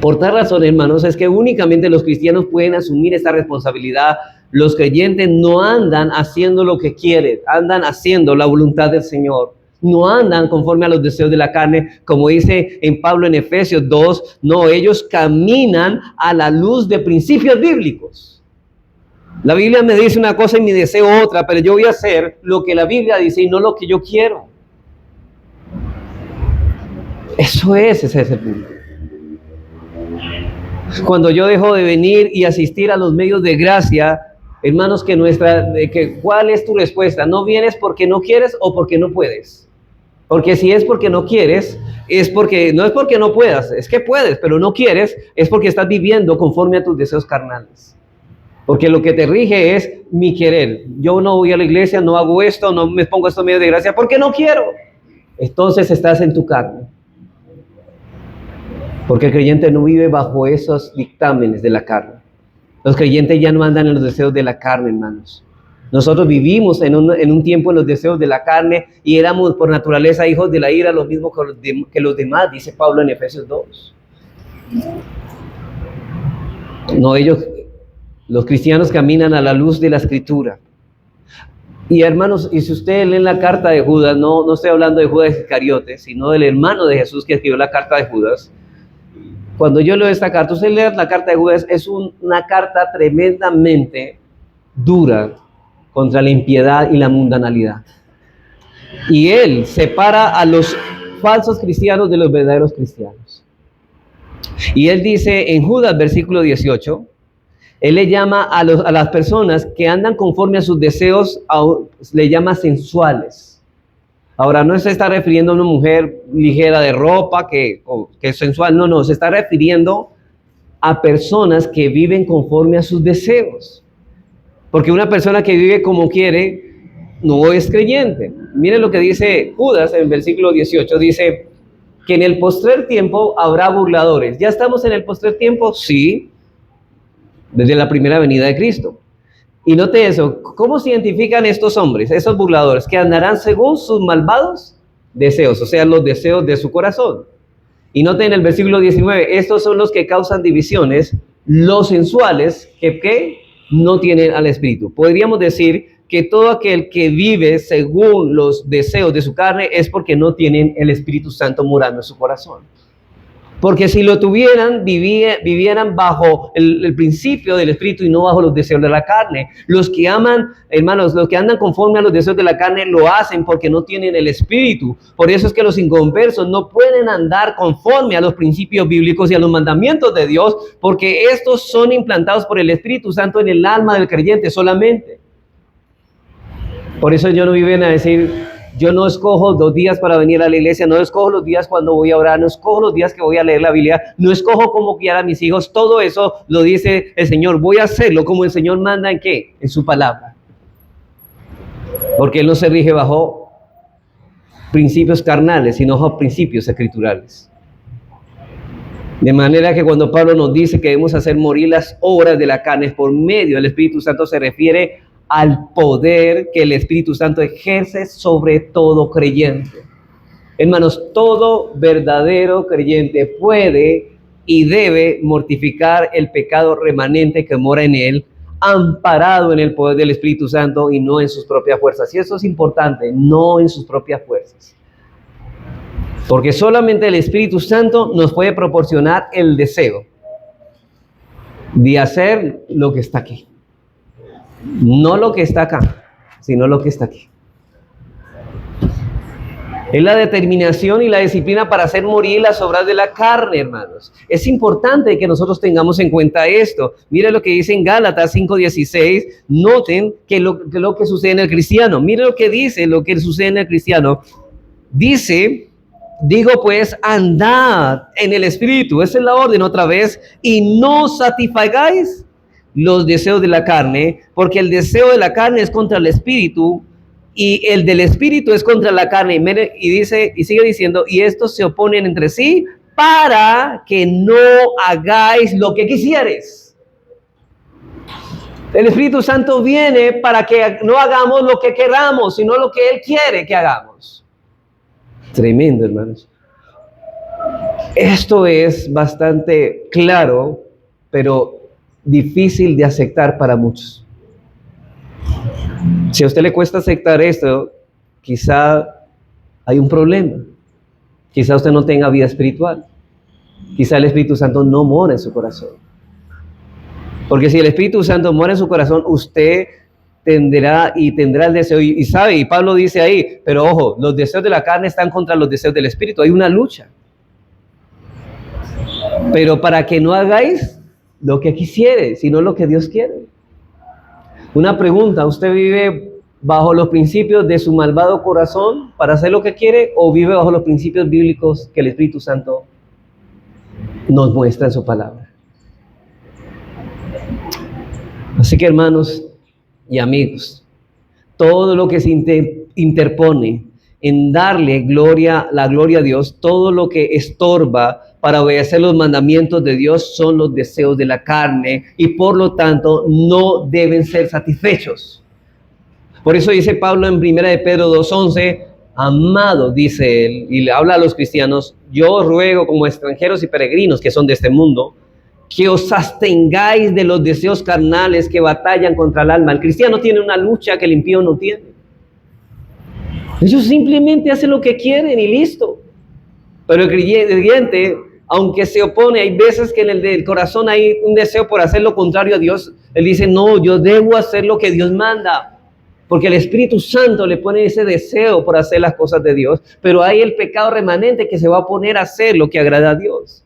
Por tal razón, hermanos, es que únicamente los cristianos pueden asumir esta responsabilidad. Los creyentes no andan haciendo lo que quieren, andan haciendo la voluntad del Señor. No andan conforme a los deseos de la carne, como dice en Pablo en Efesios 2. No, ellos caminan a la luz de principios bíblicos. La Biblia me dice una cosa y mi deseo otra, pero yo voy a hacer lo que la Biblia dice y no lo que yo quiero. Ese es el punto. Cuando yo dejo de venir y asistir a los medios de gracia, hermanos, ¿cuál es tu respuesta? ¿No vienes porque no quieres o porque no puedes? Porque si es porque no quieres, no es porque no puedas, es que puedes, pero no quieres, es porque estás viviendo conforme a tus deseos carnales. Porque lo que te rige es mi querer. Yo no voy a la iglesia, no hago esto, no me pongo estos medios de gracia porque no quiero. Entonces estás en tu carne. Porque el creyente no vive bajo esos dictámenes de la carne. Los creyentes ya no andan en los deseos de la carne, hermanos. Nosotros vivimos en un tiempo en los deseos de la carne y éramos por naturaleza hijos de la ira, lo mismo que los demás, dice Pablo en Efesios 2. No, los cristianos caminan a la luz de la Escritura. Y hermanos, y si ustedes leen la carta de Judas, no estoy hablando de Judas Iscariote, sino del hermano de Jesús que escribió la carta de Judas. Cuando yo leo esta carta, usted lee la carta de Judas, es una carta tremendamente dura contra la impiedad y la mundanalidad. Y él separa a los falsos cristianos de los verdaderos cristianos. Y él dice en Judas, versículo 18, él le llama a las personas que andan conforme a sus deseos, le llama sensuales. Ahora, no se está refiriendo a una mujer ligera de ropa, que es sensual, no, se está refiriendo a personas que viven conforme a sus deseos. Porque una persona que vive como quiere no es creyente. Miren lo que dice Judas en versículo 18, dice que en el postrer tiempo habrá burladores. ¿Ya estamos en el postrer tiempo? Sí, desde la primera venida de Cristo. Y note eso, ¿cómo se identifican estos hombres, esos burladores? Que andarán según sus malvados deseos, o sea, los deseos de su corazón. Y note en el versículo 19, estos son los que causan divisiones, los sensuales, que no tienen al Espíritu. Podríamos decir que todo aquel que vive según los deseos de su carne es porque no tienen el Espíritu Santo morando en su corazón. Porque si lo tuvieran, vivieran bajo el principio del Espíritu y no bajo los deseos de la carne. Los que aman, hermanos, los que andan conforme a los deseos de la carne lo hacen porque no tienen el Espíritu. Por eso es que los inconversos no pueden andar conforme a los principios bíblicos y a los mandamientos de Dios, porque estos son implantados por el Espíritu Santo en el alma del creyente solamente. Por eso yo no me vienen a decir, yo no escojo 2 días para venir a la iglesia, no escojo los días cuando voy a orar, no escojo los días que voy a leer la Biblia, no escojo cómo guiar a mis hijos. Todo eso lo dice el Señor. Voy a hacerlo como el Señor manda, ¿en qué? En su palabra. Porque Él no se rige bajo principios carnales, sino bajo principios escriturales. De manera que cuando Pablo nos dice que debemos hacer morir las obras de la carne por medio del Espíritu Santo, se refiere al poder que el Espíritu Santo ejerce sobre todo creyente. Hermanos, todo verdadero creyente puede y debe mortificar el pecado remanente que mora en él, amparado en el poder del Espíritu Santo y no en sus propias fuerzas. Y eso es importante, no en sus propias fuerzas. Porque solamente el Espíritu Santo nos puede proporcionar el deseo de hacer lo que está aquí. No lo que está acá, sino lo que está aquí. Es la determinación y la disciplina para hacer morir las obras de la carne, hermanos. Es importante que nosotros tengamos en cuenta esto. Mire lo que dice en Gálatas 5:16. Noten que lo que sucede en el cristiano. Mire lo que dice, lo que sucede en el cristiano. Dice, digo pues, andad en el Espíritu. Esa es la orden otra vez. Y no satisfagáis los deseos de la carne, porque el deseo de la carne es contra el espíritu y el del espíritu es contra la carne. Y dice, y sigue diciendo, y estos se oponen entre sí para que no hagáis lo que quisieres. El Espíritu Santo viene para que no hagamos lo que queramos, sino lo que Él quiere que hagamos. Tremendo, hermanos. Esto es bastante claro, pero difícil de aceptar para muchos. Si a usted le cuesta aceptar esto, quizá hay un problema. Quizá usted no tenga vida espiritual. Quizá el Espíritu Santo no mora en su corazón. Porque si el Espíritu Santo mora en su corazón, usted tendrá el deseo. Y sabe, y Pablo dice ahí, pero ojo, los deseos de la carne están contra los deseos del Espíritu. Hay una lucha. Pero para que no hagáis lo que quisieres, sino lo que Dios quiere. Una pregunta, ¿usted vive bajo los principios de su malvado corazón para hacer lo que quiere o vive bajo los principios bíblicos que el Espíritu Santo nos muestra en su palabra? Así que, hermanos y amigos, todo lo que se interpone en darle la gloria a Dios, todo lo que estorba para obedecer los mandamientos de Dios son los deseos de la carne y por lo tanto no deben ser satisfechos. Por eso dice Pablo en 1 de Pedro 2:11, amado, dice él, y le habla a los cristianos, yo os ruego como extranjeros y peregrinos que son de este mundo, que os abstengáis de los deseos carnales que batallan contra el alma. El cristiano tiene una lucha que el impío no tiene. Ellos simplemente hacen lo que quieren y listo. Pero el creyente, aunque se opone, hay veces que en el corazón hay un deseo por hacer lo contrario a Dios. Él dice, no, yo debo hacer lo que Dios manda. Porque el Espíritu Santo le pone ese deseo por hacer las cosas de Dios. Pero hay el pecado remanente que se va a poner a hacer lo que agrada a Dios.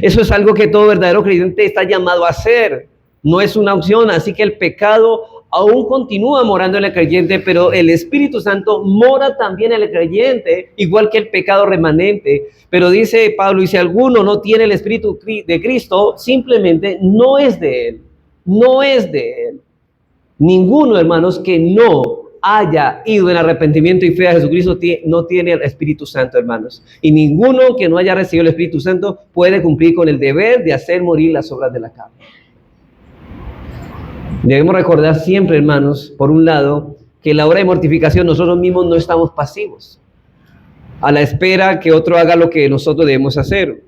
Eso es algo que todo verdadero creyente está llamado a hacer. No es una opción, así que el pecado aún continúa morando en el creyente, pero el Espíritu Santo mora también en el creyente, igual que el pecado remanente. Pero dice Pablo, y si alguno no tiene el Espíritu de Cristo, simplemente no es de él. No es de él. Ninguno, hermanos, que no haya ido en arrepentimiento y fe a Jesucristo no tiene el Espíritu Santo, hermanos. Y ninguno que no haya recibido el Espíritu Santo puede cumplir con el deber de hacer morir las obras de la carne. Debemos recordar siempre, hermanos, por un lado, que en la obra de mortificación nosotros mismos no estamos pasivos, a la espera que otro haga lo que nosotros debemos hacer.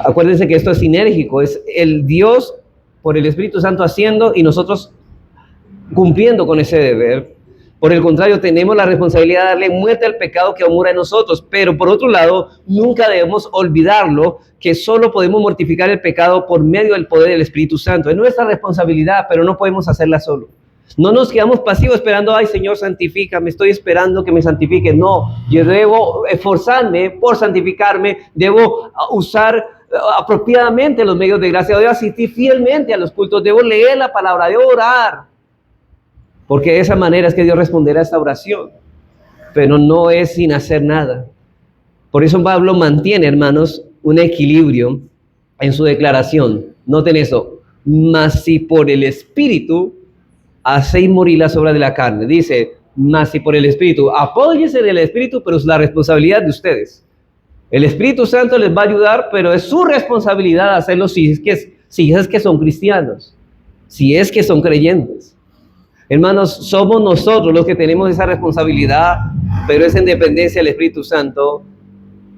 Acuérdense que esto es sinérgico, es el Dios por el Espíritu Santo haciendo y nosotros cumpliendo con ese deber. Por el contrario, tenemos la responsabilidad de darle muerte al pecado que mora en nosotros, pero por otro lado, nunca debemos olvidarlo, que solo podemos mortificar el pecado por medio del poder del Espíritu Santo. Es nuestra responsabilidad, pero no podemos hacerla solo. No nos quedamos pasivos esperando, ay Señor, santifícame, estoy esperando que me santifique. No, yo debo esforzarme por santificarme, debo usar apropiadamente los medios de gracia, debo asistir fielmente a los cultos, debo leer la palabra, debo orar. Porque de esa manera es que Dios responderá a esta oración. Pero no es sin hacer nada. Por eso Pablo mantiene, hermanos, un equilibrio en su declaración. Noten eso. Mas si por el Espíritu hacéis morir las obras de la carne. Dice, mas si por el Espíritu. Apóyense en el Espíritu, pero es la responsabilidad de ustedes. El Espíritu Santo les va a ayudar, pero es su responsabilidad hacerlo si es que son cristianos. Si es que son creyentes. Hermanos, somos nosotros los que tenemos esa responsabilidad, pero es en dependencia del Espíritu Santo,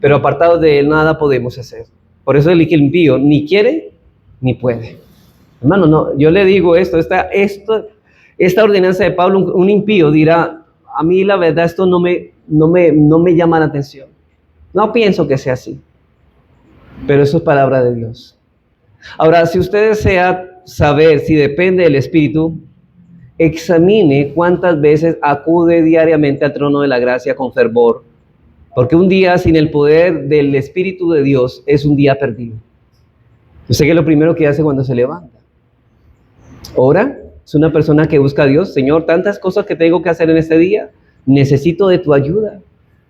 pero apartados de él nada podemos hacer. Por eso el impío ni quiere ni puede. Hermano, no, yo le digo esta ordenanza de Pablo, un impío dirá, a mí la verdad esto no me llama la atención. No pienso que sea así, pero eso es palabra de Dios. Ahora, si usted desea saber si depende del Espíritu, examine cuántas veces acude diariamente al trono de la gracia con fervor, porque un día sin el poder del Espíritu de Dios es un día perdido. Yo sé que lo primero que hace cuando se levanta, ora, es una persona que busca a Dios. Señor, tantas cosas que tengo que hacer en este día, necesito de tu ayuda.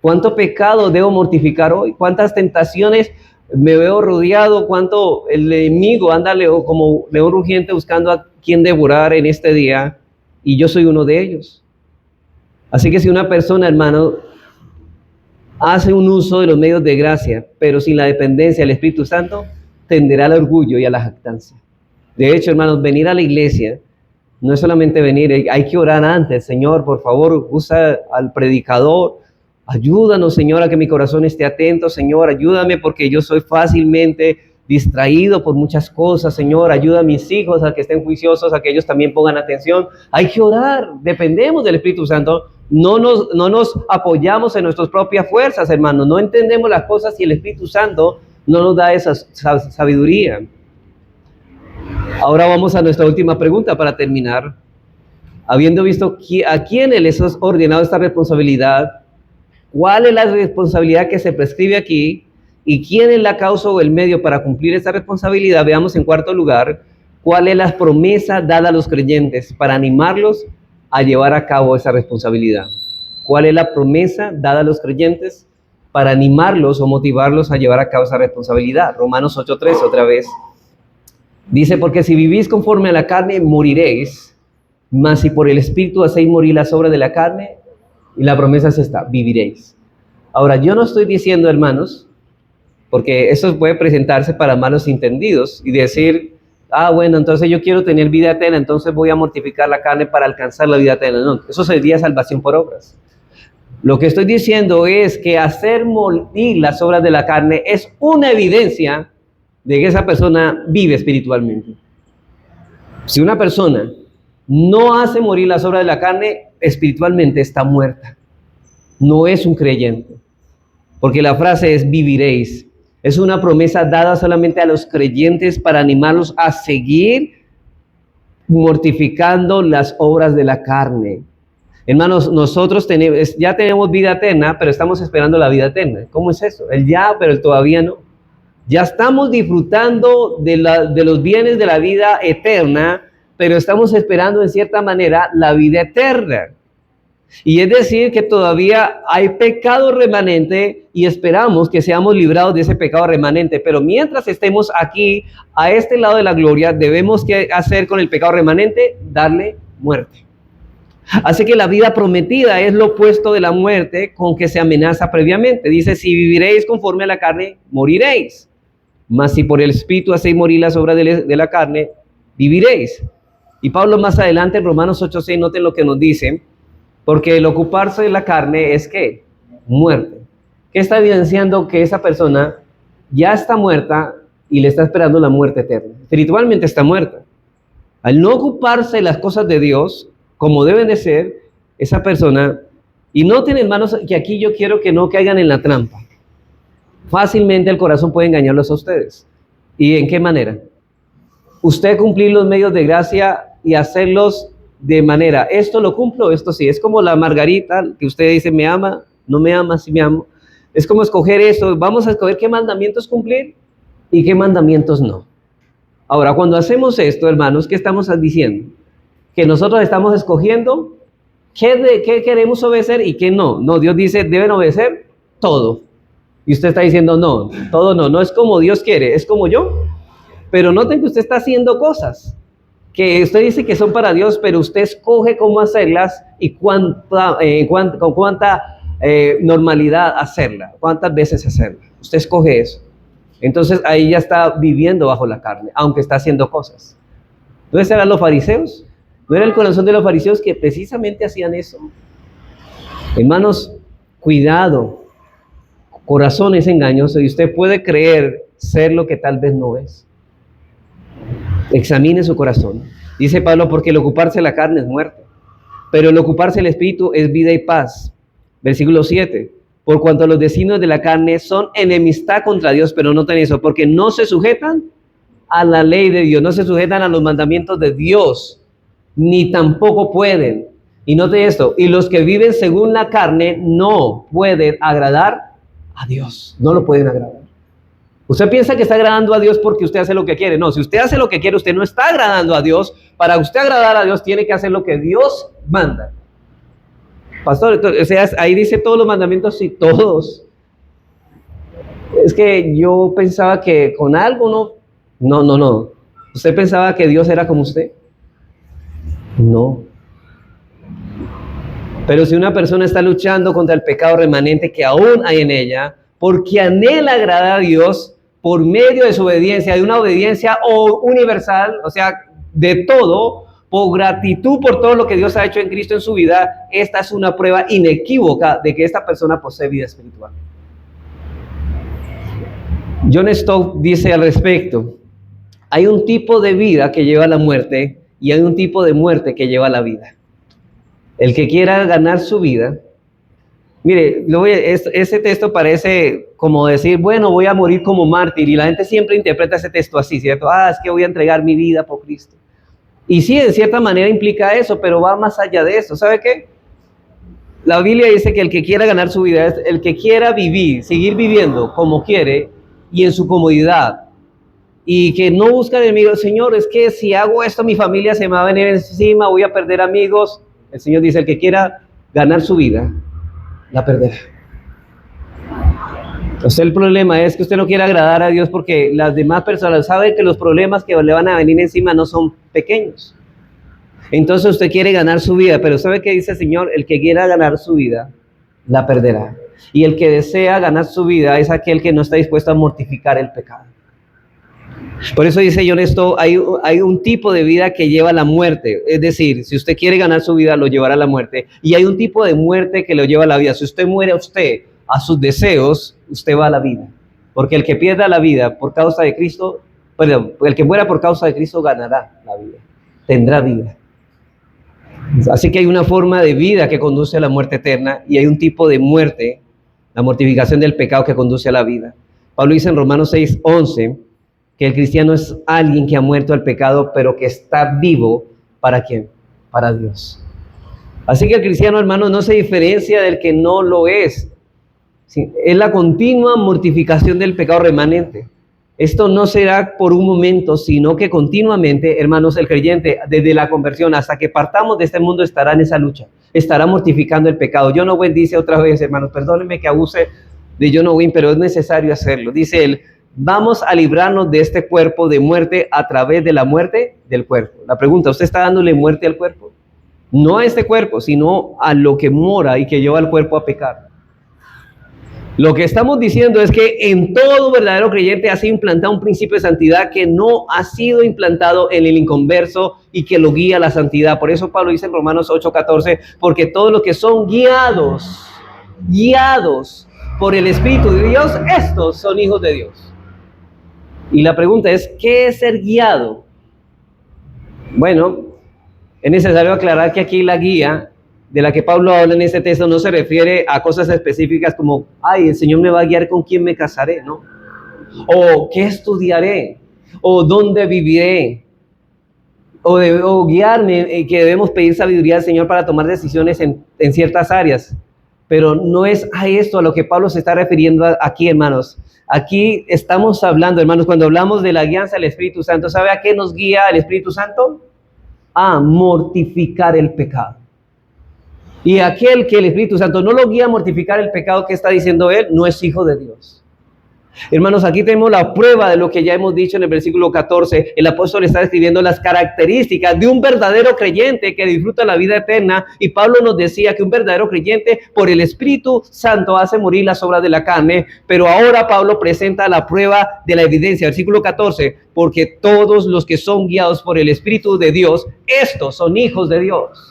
¿Cuánto pecado debo mortificar hoy? ¿Cuántas tentaciones Me veo rodeado, cuánto el enemigo anda como león rugiente buscando a quien devorar en este día, y yo soy uno de ellos. Así que si una persona, hermano, hace un uso de los medios de gracia, pero sin la dependencia del Espíritu Santo, tenderá al orgullo y a la jactancia. De hecho, hermanos, venir a la iglesia no es solamente venir, hay que orar antes. Señor, por favor, usa al predicador. Ayúdanos, Señor, a que mi corazón esté atento. Señor, ayúdame porque yo soy fácilmente distraído por muchas cosas. Señor, ayuda a mis hijos a que estén juiciosos, a que ellos también pongan atención. Hay que orar, dependemos del Espíritu Santo. No nos apoyamos en nuestras propias fuerzas, hermanos. No entendemos las cosas si el Espíritu Santo no nos da esa sabiduría. Ahora vamos a nuestra última pregunta para terminar. Habiendo visto a quién les has ordenado esta responsabilidad, ¿cuál es la responsabilidad que se prescribe aquí? ¿Y quién es la causa o el medio para cumplir esa responsabilidad? Veamos en cuarto lugar, ¿cuál es la promesa dada a los creyentes para animarlos a llevar a cabo esa responsabilidad? ¿Cuál es la promesa dada a los creyentes para animarlos o motivarlos a llevar a cabo esa responsabilidad? Romanos 8:3 otra vez. Dice, porque si vivís conforme a la carne, moriréis, mas si por el Espíritu hacéis morir las obras de la carne, y la promesa es esta, viviréis. Ahora, yo no estoy diciendo, hermanos, porque eso puede presentarse para malos entendidos y decir, bueno, entonces yo quiero tener vida eterna, entonces voy a mortificar la carne para alcanzar la vida eterna. No, eso sería salvación por obras. Lo que estoy diciendo es que hacer morir las obras de la carne es una evidencia de que esa persona vive espiritualmente. Si una persona no hace morir las obras de la carne, espiritualmente está muerta. No es un creyente. Porque la frase es viviréis. Es una promesa dada solamente a los creyentes para animarlos a seguir mortificando las obras de la carne. Hermanos, nosotros ya tenemos vida eterna, pero estamos esperando la vida eterna. ¿Cómo es eso? El ya, pero el todavía no. Ya estamos disfrutando de los bienes de la vida eterna, pero estamos esperando en cierta manera la vida eterna. Y es decir que todavía hay pecado remanente y esperamos que seamos librados de ese pecado remanente. Pero mientras estemos aquí, a este lado de la gloria, debemos que hacer con el pecado remanente, darle muerte. Así que la vida prometida es lo opuesto de la muerte con que se amenaza previamente. Dice, si viviréis conforme a la carne, moriréis. Mas si por el Espíritu hacéis morir las obras de la carne, viviréis. Y Pablo más adelante en Romanos 8:6, noten lo que nos dice, porque el ocuparse de la carne es ¿qué? Muerte. ¿Qué está evidenciando? Que esa persona ya está muerta y le está esperando la muerte eterna. Espiritualmente está muerta. Al no ocuparse de las cosas de Dios, como deben de ser, esa persona, y noten, hermanos, que aquí yo quiero que no caigan en la trampa. Fácilmente el corazón puede engañarlos a ustedes. ¿Y en qué manera? Usted cumplir los medios de gracia y hacerlos de manera, esto lo cumplo, esto sí. Es como la margarita que usted dice, me ama, no me ama, sí me amo. Es como escoger eso, vamos a escoger qué mandamientos cumplir y qué mandamientos no. Ahora, cuando hacemos esto, hermanos, ¿qué estamos diciendo? Que nosotros estamos escogiendo qué queremos obedecer y qué no. No, Dios dice, deben obedecer todo. Y usted está diciendo, no, todo no, no es como Dios quiere, es como yo. Pero noten que usted está haciendo cosas que usted dice que son para Dios, pero usted escoge cómo hacerlas y con cuánta normalidad hacerla, cuántas veces hacerla. Usted escoge eso. Entonces ahí ya está viviendo bajo la carne, aunque está haciendo cosas. ¿No eran los fariseos? ¿No era el corazón de los fariseos que precisamente hacían eso? Hermanos, cuidado. Corazón es engañoso y usted puede creer ser lo que tal vez no es. Examine su corazón. Dice Pablo, porque el ocuparse de la carne es muerte, pero el ocuparse del Espíritu es vida y paz. Versículo 7. Por cuanto los designios de la carne son enemistad contra Dios, pero noten eso, porque no se sujetan a la ley de Dios, no se sujetan a los mandamientos de Dios, ni tampoco pueden. Y noten esto, y los que viven según la carne no pueden agradar a Dios, no lo pueden agradar. Usted piensa que está agradando a Dios porque usted hace lo que quiere. No, si usted hace lo que quiere, usted no está agradando a Dios. Para usted agradar a Dios, tiene que hacer lo que Dios manda. Pastor, entonces, ahí dice todos los mandamientos y todos. Es que yo pensaba que con algo no. ¿Usted pensaba que Dios era como usted? No. Pero si una persona está luchando contra el pecado remanente que aún hay en ella, porque anhela agradar a Dios por medio de su obediencia, de una obediencia universal, o sea, de todo, por gratitud por todo lo que Dios ha hecho en Cristo en su vida, esta es una prueba inequívoca de que esta persona posee vida espiritual. John Stott dice al respecto: hay un tipo de vida que lleva a la muerte y hay un tipo de muerte que lleva a la vida. El que quiera ganar su vida, mire, ese texto parece como decir, bueno, voy a morir como mártir, y la gente siempre interpreta ese texto así, ¿cierto? Es que voy a entregar mi vida por Cristo. Y sí, de cierta manera implica eso, pero va más allá de eso. ¿Sabe qué? La Biblia dice que el que quiera ganar su vida es el que quiera vivir, seguir viviendo como quiere y en su comodidad. Y que no busca el enemigo. Señor, es que si hago esto mi familia se me va a venir encima, voy a perder amigos. El Señor dice, el que quiera ganar su vida, la perderá. Entonces el problema es que usted no quiere agradar a Dios porque las demás personas saben que los problemas que le van a venir encima no son pequeños. Entonces usted quiere ganar su vida, pero ¿sabe qué dice el Señor? El que quiera ganar su vida, la perderá. Y el que desea ganar su vida es aquel que no está dispuesto a mortificar el pecado. Por eso dice John esto, hay un tipo de vida que lleva a la muerte. Es decir, si usted quiere ganar su vida, lo llevará a la muerte. Y hay un tipo de muerte que lo lleva a la vida. Si usted muere a sus deseos, usted va a la vida. Porque el que pierda la vida por causa de Cristo, perdón, el que muera por causa de Cristo ganará la vida, tendrá vida. Así que hay una forma de vida que conduce a la muerte eterna y hay un tipo de muerte, la mortificación del pecado, que conduce a la vida. Pablo dice en Romanos 6:11 que el cristiano es alguien que ha muerto al pecado, pero que está vivo, ¿para quién? Para Dios. Así que el cristiano, hermano, no se diferencia del que no lo es. Sí, es la continua mortificación del pecado remanente. Esto no será por un momento, sino que continuamente, hermanos, el creyente, desde la conversión hasta que partamos de este mundo, estará en esa lucha, estará mortificando el pecado. John Owen dice otra vez, hermanos, perdónenme que abuse de John Owen, pero es necesario hacerlo. Dice él, vamos a librarnos de este cuerpo de muerte a través de la muerte del cuerpo. La pregunta, ¿usted está dándole muerte al cuerpo? No a este cuerpo, sino a lo que mora y que lleva al cuerpo a pecar. Lo que estamos diciendo es que en todo verdadero creyente ha sido implantado un principio de santidad que no ha sido implantado en el inconverso y que lo guía a la santidad. Por eso Pablo dice en Romanos 8:14, porque todos los que son guiados por el Espíritu de Dios, estos son hijos de Dios. Y la pregunta es, ¿qué es ser guiado? Bueno, es necesario aclarar que aquí la guía de la que Pablo habla en este texto no se refiere a cosas específicas como, el Señor me va a guiar con quién me casaré, ¿no? O qué estudiaré, o dónde viviré, o guiarme, que debemos pedir sabiduría al Señor para tomar decisiones en ciertas áreas. Pero no es a esto a lo que Pablo se está refiriendo aquí, hermanos. Aquí estamos hablando, hermanos, cuando hablamos de la guianza del Espíritu Santo, ¿sabe a qué nos guía el Espíritu Santo? A mortificar el pecado. Y aquel que el Espíritu Santo no lo guía a mortificar el pecado, que está diciendo él, no es hijo de Dios. Hermanos, aquí tenemos la prueba de lo que ya hemos dicho en el versículo 14. El apóstol está describiendo las características de un verdadero creyente que disfruta la vida eterna. Y Pablo nos decía que un verdadero creyente por el Espíritu Santo hace morir las obras de la carne. Pero ahora Pablo presenta la prueba de la evidencia. Versículo 14, porque todos los que son guiados por el Espíritu de Dios, estos son hijos de Dios.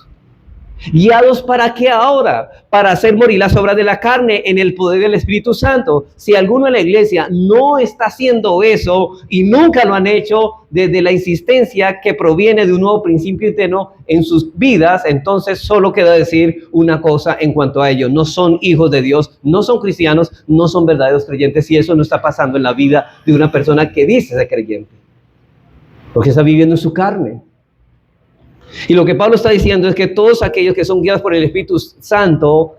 ¿Guiados para qué ahora? Para hacer morir las obras de la carne en el poder del Espíritu Santo. Si alguno en la iglesia no está haciendo eso y nunca lo han hecho desde la insistencia que proviene de un nuevo principio interno en sus vidas, entonces solo queda decir una cosa en cuanto a ello. No son hijos de Dios, no son cristianos, no son verdaderos creyentes, y eso no está pasando en la vida de una persona que dice ser creyente, porque está viviendo en su carne. Y lo que Pablo está diciendo es que todos aquellos que son guiados por el Espíritu Santo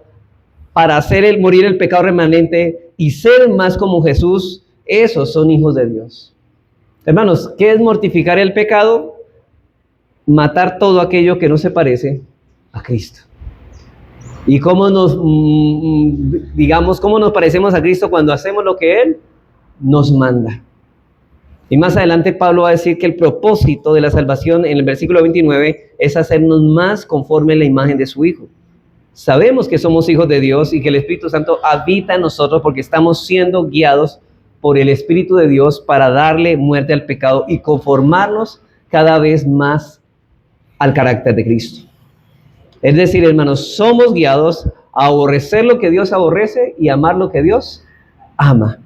para hacer morir el pecado remanente y ser más como Jesús, esos son hijos de Dios. Hermanos, ¿qué es mortificar el pecado? Matar todo aquello que no se parece a Cristo. ¿Y cómo nos parecemos a Cristo cuando hacemos lo que Él nos manda. Y más adelante Pablo va a decir que el propósito de la salvación en el versículo 29 es hacernos más conforme a la imagen de su Hijo. Sabemos que somos hijos de Dios y que el Espíritu Santo habita en nosotros porque estamos siendo guiados por el Espíritu de Dios para darle muerte al pecado y conformarnos cada vez más al carácter de Cristo. Es decir, hermanos, somos guiados a aborrecer lo que Dios aborrece y amar lo que Dios ama.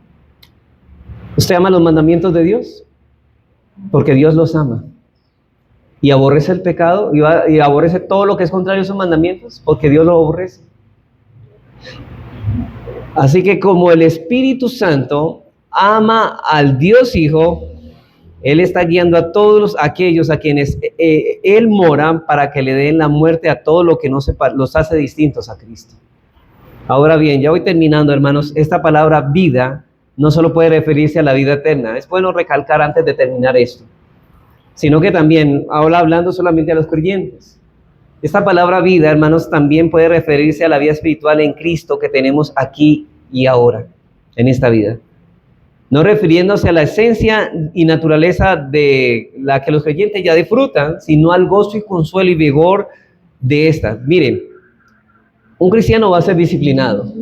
¿Usted ama los mandamientos de Dios? Porque Dios los ama. ¿Y aborrece el pecado? ¿Y aborrece todo lo que es contrario a sus mandamientos? Porque Dios lo aborrece. Así que como el Espíritu Santo ama al Dios Hijo, Él está guiando a todos aquellos a quienes Él mora para que le den la muerte a todo lo que no los hace distintos a Cristo. Ahora bien, ya voy terminando, hermanos. Esta palabra vida no solo puede referirse a la vida eterna. Es bueno recalcar antes de terminar esto, sino que también, ahora hablando solamente a los creyentes, esta palabra vida, hermanos, también puede referirse a la vida espiritual en Cristo que tenemos aquí y ahora, en esta vida. No refiriéndose a la esencia y naturaleza de la que los creyentes ya disfrutan, sino al gozo y consuelo y vigor de esta. Miren, un cristiano va a ser disciplinado.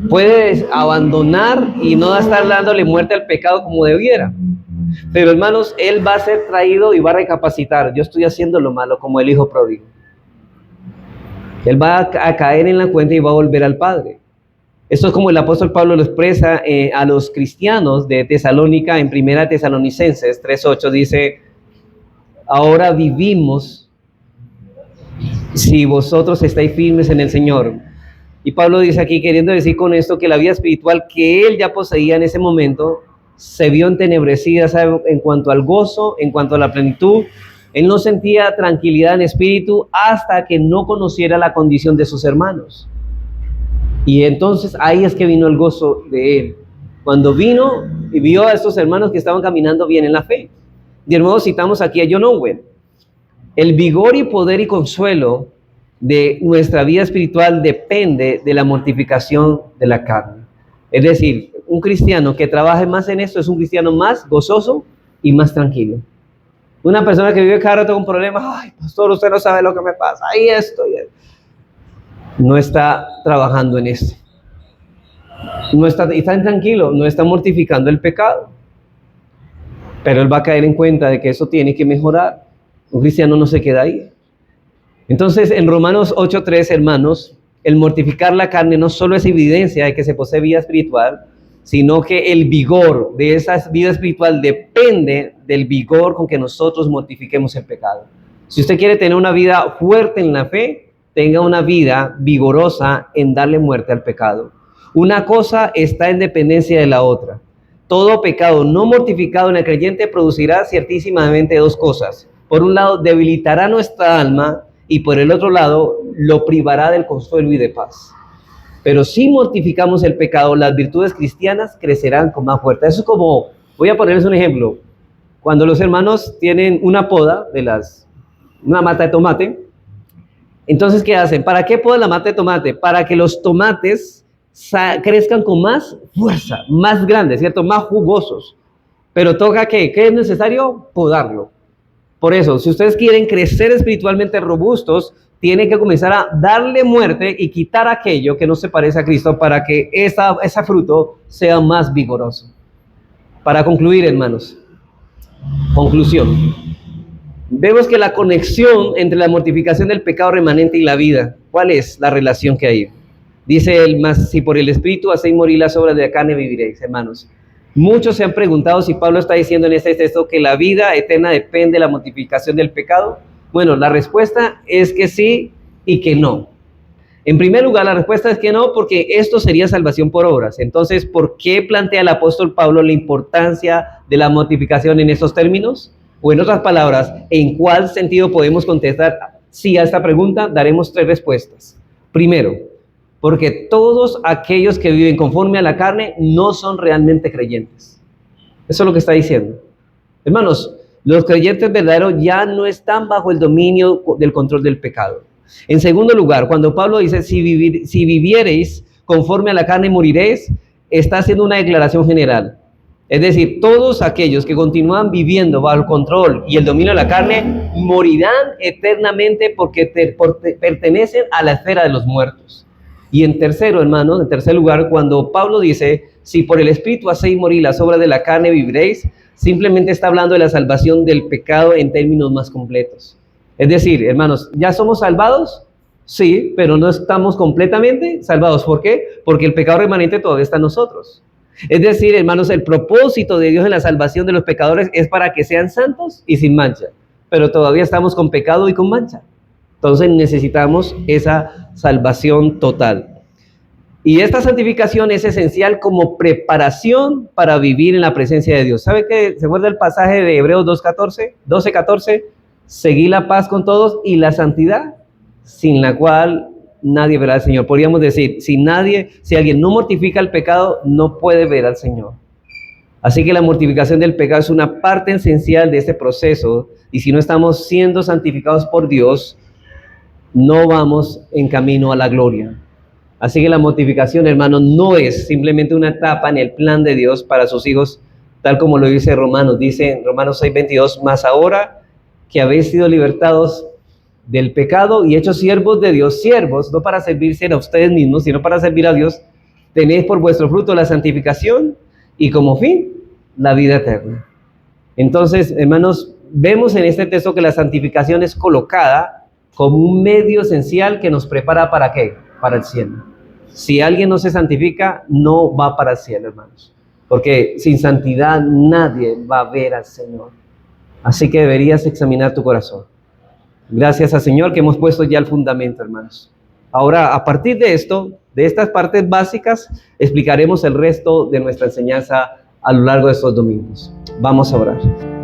Puede abandonar y no va a estar dándole muerte al pecado como debiera. Pero hermanos, él va a ser traído y va a recapacitar. Yo estoy haciendo lo malo como el hijo pródigo. Él va a caer en la cuenta y va a volver al Padre. Esto es como el apóstol Pablo lo expresa a los cristianos de Tesalónica en 1 Tesalonicenses 3:8. Dice, ahora vivimos si vosotros estáis firmes en el Señor. Y Pablo dice aquí, queriendo decir con esto que la vida espiritual que él ya poseía en ese momento se vio entenebrecida, ¿sabe? En cuanto al gozo, en cuanto a la plenitud. Él no sentía tranquilidad en espíritu hasta que no conociera la condición de sus hermanos. Y entonces ahí es que vino el gozo de él. Cuando vino y vio a estos hermanos que estaban caminando bien en la fe. De nuevo citamos aquí a John Owen. El vigor y poder y consuelo de nuestra vida espiritual depende de la mortificación de la carne. Es decir, un cristiano que trabaje más en esto es un cristiano más gozoso y más tranquilo. Una persona que vive cada rato con problemas, ay, pastor, usted no sabe lo que me pasa, ahí estoy. No está trabajando en esto. No está intranquilo, no está mortificando el pecado. Pero él va a caer en cuenta de que eso tiene que mejorar. Un cristiano no se queda ahí. Entonces, en Romanos 8:3, hermanos, el mortificar la carne no solo es evidencia de que se posee vida espiritual, sino que el vigor de esa vida espiritual depende del vigor con que nosotros mortifiquemos el pecado. Si usted quiere tener una vida fuerte en la fe, tenga una vida vigorosa en darle muerte al pecado. Una cosa está en dependencia de la otra. Todo pecado no mortificado en el creyente producirá ciertísimamente dos cosas. Por un lado, debilitará nuestra alma y por el otro lado, lo privará del consuelo y de paz. Pero si mortificamos el pecado, las virtudes cristianas crecerán con más fuerza. Eso es como, voy a ponerles un ejemplo. Cuando los hermanos tienen una poda una mata de tomate, entonces, ¿qué hacen? ¿Para qué podan la mata de tomate? Para que los tomates crezcan con más fuerza, más grandes, ¿cierto? Más jugosos. Pero toca ¿qué es necesario? Podarlo. Por eso, si ustedes quieren crecer espiritualmente robustos, tienen que comenzar a darle muerte y quitar aquello que no se parece a Cristo para que ese fruto sea más vigoroso. Para concluir, hermanos, conclusión. Vemos que la conexión entre la mortificación del pecado remanente y la vida, ¿cuál es la relación que hay? Dice él, más si por el Espíritu hacéis morir las obras de la carne, viviréis, hermanos. Muchos se han preguntado si Pablo está diciendo en este texto que la vida eterna depende de la mortificación del pecado. Bueno, la respuesta es que sí y que no. En primer lugar, la respuesta es que no, porque esto sería salvación por obras. Entonces, ¿por qué plantea el apóstol Pablo la importancia de la mortificación en esos términos? O en otras palabras, ¿en cuál sentido podemos contestar sí a esta pregunta? Daremos tres respuestas. Primero, porque todos aquellos que viven conforme a la carne no son realmente creyentes. Eso es lo que está diciendo. Hermanos, los creyentes verdaderos ya no están bajo el dominio del control del pecado. En segundo lugar, cuando Pablo dice, si viviereis conforme a la carne moriréis, está haciendo una declaración general. Es decir, todos aquellos que continúan viviendo bajo el control y el dominio de la carne morirán eternamente porque pertenecen a la esfera de los muertos. Y en tercer lugar, cuando Pablo dice, si por el Espíritu hacéis morir las obras de la carne, viviréis, simplemente está hablando de la salvación del pecado en términos más completos. Es decir, hermanos, ¿ya somos salvados? Sí, pero no estamos completamente salvados. ¿Por qué? Porque el pecado remanente todavía está en nosotros. Es decir, hermanos, el propósito de Dios en la salvación de los pecadores es para que sean santos y sin mancha, pero todavía estamos con pecado y con mancha. Entonces necesitamos esa salvación total. Y esta santificación es esencial como preparación para vivir en la presencia de Dios. ¿Sabe qué? ¿Se acuerda el pasaje de Hebreos 12:14? Seguí la paz con todos y la santidad, sin la cual nadie verá al Señor. Podríamos decir, si alguien no mortifica el pecado, no puede ver al Señor. Así que la mortificación del pecado es una parte esencial de este proceso, y si no estamos siendo santificados por Dios, no vamos en camino a la gloria. Así que la mortificación, hermanos, no es simplemente una etapa en el plan de Dios para sus hijos, tal como lo dice Romanos. Dice en Romanos 6:22, mas ahora que habéis sido libertados del pecado y hechos siervos de Dios, siervos, no para servirse a ustedes mismos, sino para servir a Dios, tenéis por vuestro fruto la santificación y como fin la vida eterna. Entonces, hermanos, vemos en este texto que la santificación es colocada como un medio esencial que nos prepara ¿para qué? Para el cielo. Si alguien no se santifica, no va para el cielo, hermanos, porque sin santidad nadie va a ver al Señor. Así que deberías examinar tu corazón. Gracias al Señor que hemos puesto ya el fundamento, hermanos. Ahora, a partir de esto, de estas partes básicas, explicaremos el resto de nuestra enseñanza a lo largo de estos domingos. Vamos a orar.